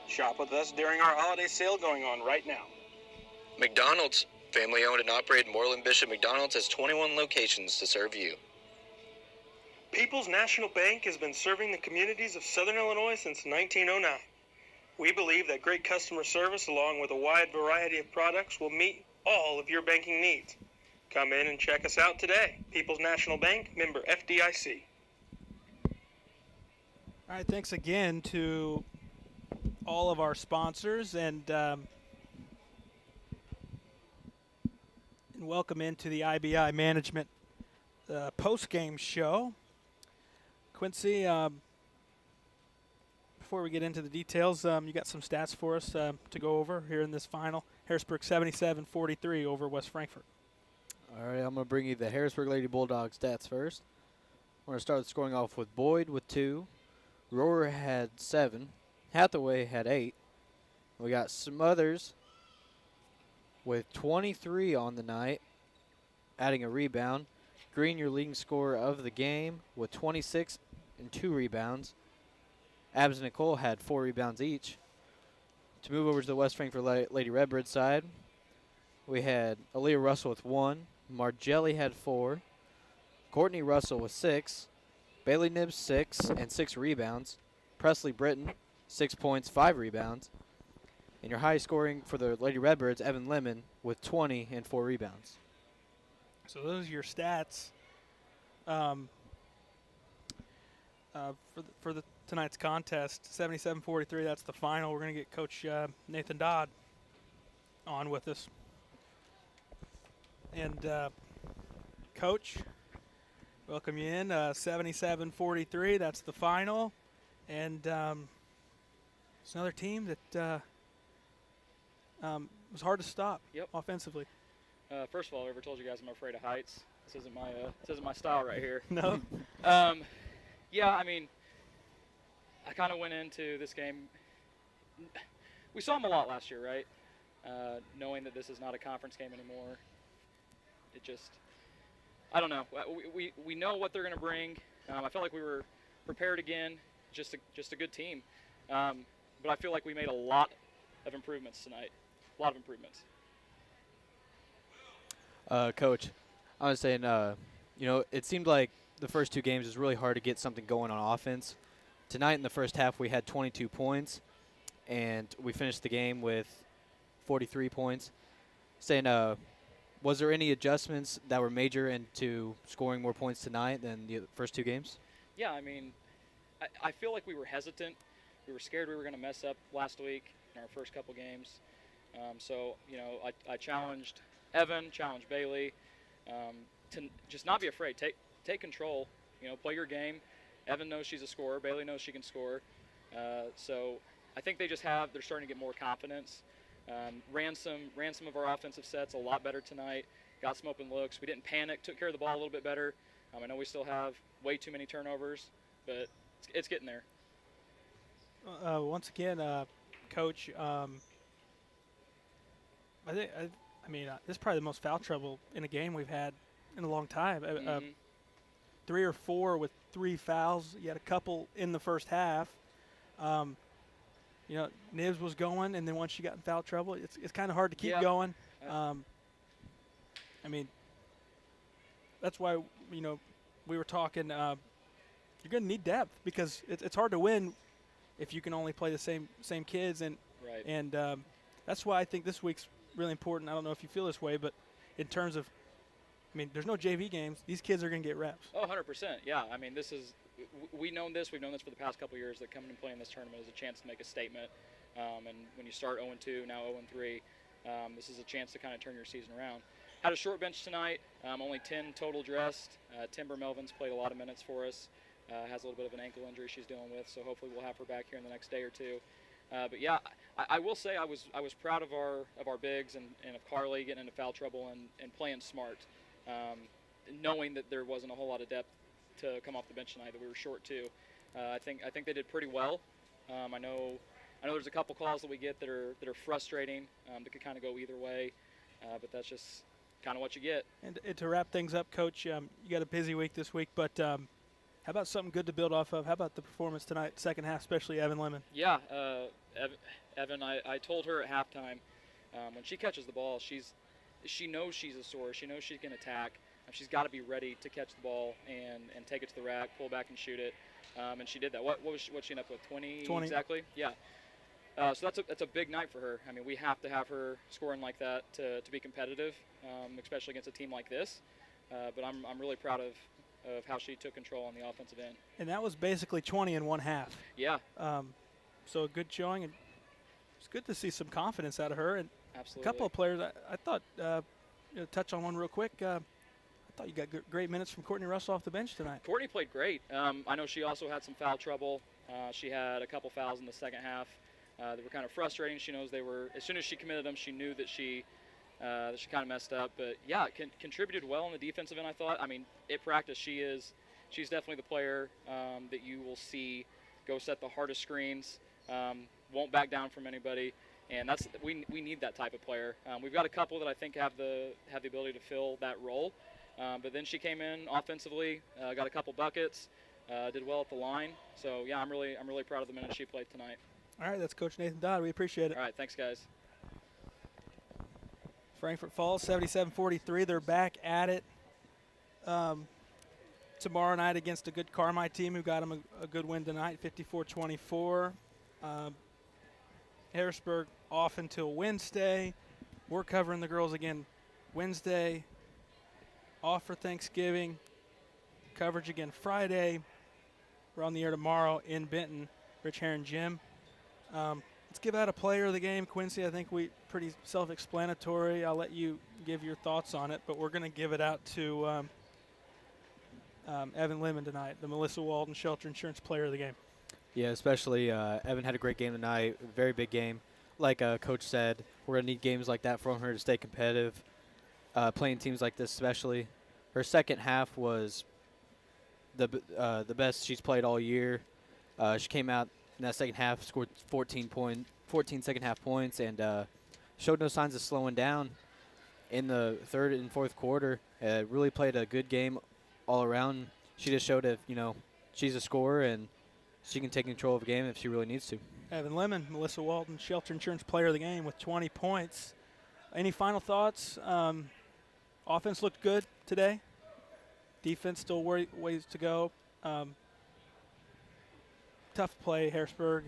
Shop with us during our holiday sale going on right now. McDonald's, family owned and operated. Moreland Bishop McDonald's has 21 locations to serve you. People's National Bank has been serving the communities of Southern Illinois since 1909. We believe that great customer service along with a wide variety of products will meet all of your banking needs. Come in and check us out today. People's National Bank, member FDIC. All right, thanks again to all of our sponsors, and welcome into the IBI Management post-game show. Quincy, before we get into the details, you got some stats for us to go over here in this final. Harrisburg 77-43 over West Frankfort. All right, I'm going to bring you the Harrisburg Lady Bulldogs stats first. We're going to start scoring off with Boyd with 2. Rohr had 7. Hathaway had 8. We got Smothers with 23 on the night, adding a rebound. Green, your leading scorer of the game, with 26 and 2 rebounds. Abs and Nicole had 4 rebounds each. To move over to the West Frankfort Lady Redbirds side, we had Aaliyah Russell with 1. Margelli had 4. Courtney Russell with 6. Bailey Nibbs 6 and 6 rebounds. Presley Britton 6 points, 5 rebounds. And your high scoring for the Lady Redbirds, Evan Lemon with 20 and 4 rebounds. So those are your stats for the tonight's contest. 77-43, that's the final. We're going to get Coach Nathan Dodd on with us. And Coach, welcome you in. 77-43, that's the final. And it's another team that was hard to stop offensively. First of all, I ever told you guys I'm afraid of heights. This isn't my style right here. No. Yeah, I mean, I kind of went into this game. We saw them a lot last year, right? Knowing that this is not a conference game anymore. It just, I don't know. We know what they're going to bring. I felt like we were prepared again. Just a good team. But I feel like we made a lot of improvements tonight. A lot of improvements. Coach, I was saying, it seemed like the first 2 games was really hard to get something going on offense. Tonight in the first half, we had 22 points, and we finished the game with 43 points. Saying, was there any adjustments that were major into scoring more points tonight than the first 2 games? Yeah, I mean, I feel like we were hesitant. We were scared we were going to mess up last week in our first couple games. So, I challenged Evan, challenged Bailey to just not be afraid. Take control. Play your game. Evan knows she's a scorer. Bailey knows she can score. So I think they're starting to get more confidence. Ran some of our offensive sets a lot better tonight. Got some open looks. We didn't panic. Took care of the ball a little bit better. I know we still have way too many turnovers, but it's getting there. Once again, Coach, this is probably the most foul trouble in a game we've had in a long time. 3 or 4 with 3 fouls. You had a couple in the first half. Nibs was going, and then once she got in foul trouble, it's kind of hard to keep going. That's why we were talking. You're going to need depth because it's hard to win if you can only play the same kids, and right. And that's why I think this week's really important. I don't know if you feel this way, but in terms of, there's no JV games. These kids are going to get reps. Oh, 100%. Yeah, we've known this for the past couple of years, that coming and playing this tournament is a chance to make a statement. And when you start 0-2, now 0-3, this is a chance to kind of turn your season around. Had a short bench tonight, only 10 total dressed. Timber Melvin's played a lot of minutes for us. Has a little bit of an ankle injury she's dealing with, so hopefully we'll have her back here in the next day or two. But yeah, I will say I was proud of our bigs and of Carly getting into foul trouble and playing smart, knowing that there wasn't a whole lot of depth to come off the bench tonight, that we were short too. I think they did pretty well. I know there's a couple calls that we get that are frustrating, that could kind of go either way. but that's just kind of what you get. And to wrap things up, Coach, you got a busy week this week, but how about something good to build off of? How about the performance tonight, second half, especially Evan Lemon? Yeah, Evan, I told her at halftime, when she catches the ball, she knows she's a source. She knows she can attack. She's got to be ready to catch the ball and take it to the rack, pull back and shoot it. And she did that. What she end up with? 20 exactly? Yeah. So that's a big night for her. I mean, we have to have her scoring like that to be competitive, especially against a team like this. But I'm really proud of how she took control on the offensive end. And that was basically 20 in one half. Yeah. So a good showing, and it's good to see some confidence out of her. And Absolutely. a couple of players, I thought, touch on one real quick. I thought you got great minutes from Courtney Russell off the bench tonight. Courtney played great. I know she also had some foul trouble. She had a couple fouls in the second half that were kind of frustrating. She knows they were, as soon as she committed them, she knew that she kind of messed up. But yeah, contributed well on the defensive end, I thought. I mean, at practice, she's definitely the player that you will see go set the hardest screens, won't back down from anybody. And we need that type of player. We've got a couple that I think have the ability to fill that role. But then she came in offensively, got a couple buckets, did well at the line. So yeah, I'm really proud of the minutes she played tonight. All right, that's Coach Nathan Dodd. We appreciate it. All right, thanks guys. Frankfort Falls 77-43. They're back at it tomorrow night against a good Carmi team who got them a good win tonight, 54-24. Harrisburg off until Wednesday. We're covering the girls again Wednesday. Off for Thanksgiving. Coverage again Friday. We're on the air tomorrow in Benton, Rich Heron Gym. Let's give out a player of the game, Quincy. I think pretty self-explanatory. I'll let you give your thoughts on it, but we're going to give it out to Evan Lemon tonight, the Melissa Walden Shelter Insurance Player of the Game. Yeah, especially Evan had a great game tonight, very big game. Like Coach said, we're going to need games like that from her to stay competitive, playing teams like this especially. Her second half was the best she's played all year. She came out in that second half, scored 14 second half points, and showed no signs of slowing down in the third and fourth quarter. Really played a good game all around. She just showed she's a scorer and she can take control of a game if she really needs to. Evan Lemon, Melissa Walden, Shelter Insurance Player of the Game with 20 points. Any final thoughts? Offense looked good today. Defense still ways to go. Tough play, Harrisburg.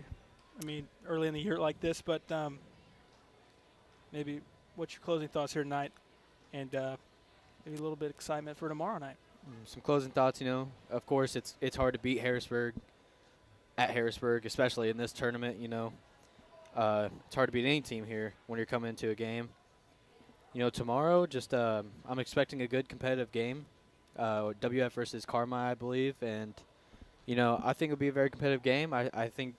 I mean, early in the year like this, but maybe what's your closing thoughts here tonight? And maybe a little bit of excitement for tomorrow night. Some closing thoughts, Of course, it's hard to beat Harrisburg at Harrisburg, especially in this tournament, It's hard to beat any team here when you're coming into a game. Tomorrow, I'm expecting a good competitive game. WF versus Carmi, I believe. And, I think it'll be a very competitive game. I think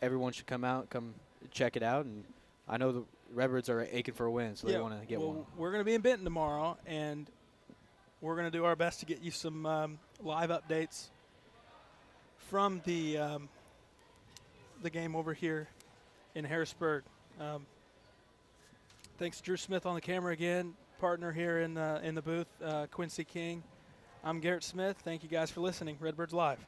everyone should come check it out. And I know the Redbirds are aching for a win, so they want to get one. We're going to be in Benton tomorrow, and we're going to do our best to get you some live updates from the game over here in Harrisburg. Thanks to Drew Smith on the camera again, partner here in the booth, Quincy King. I'm Garrett Smith. Thank you guys for listening. Redbirds Live.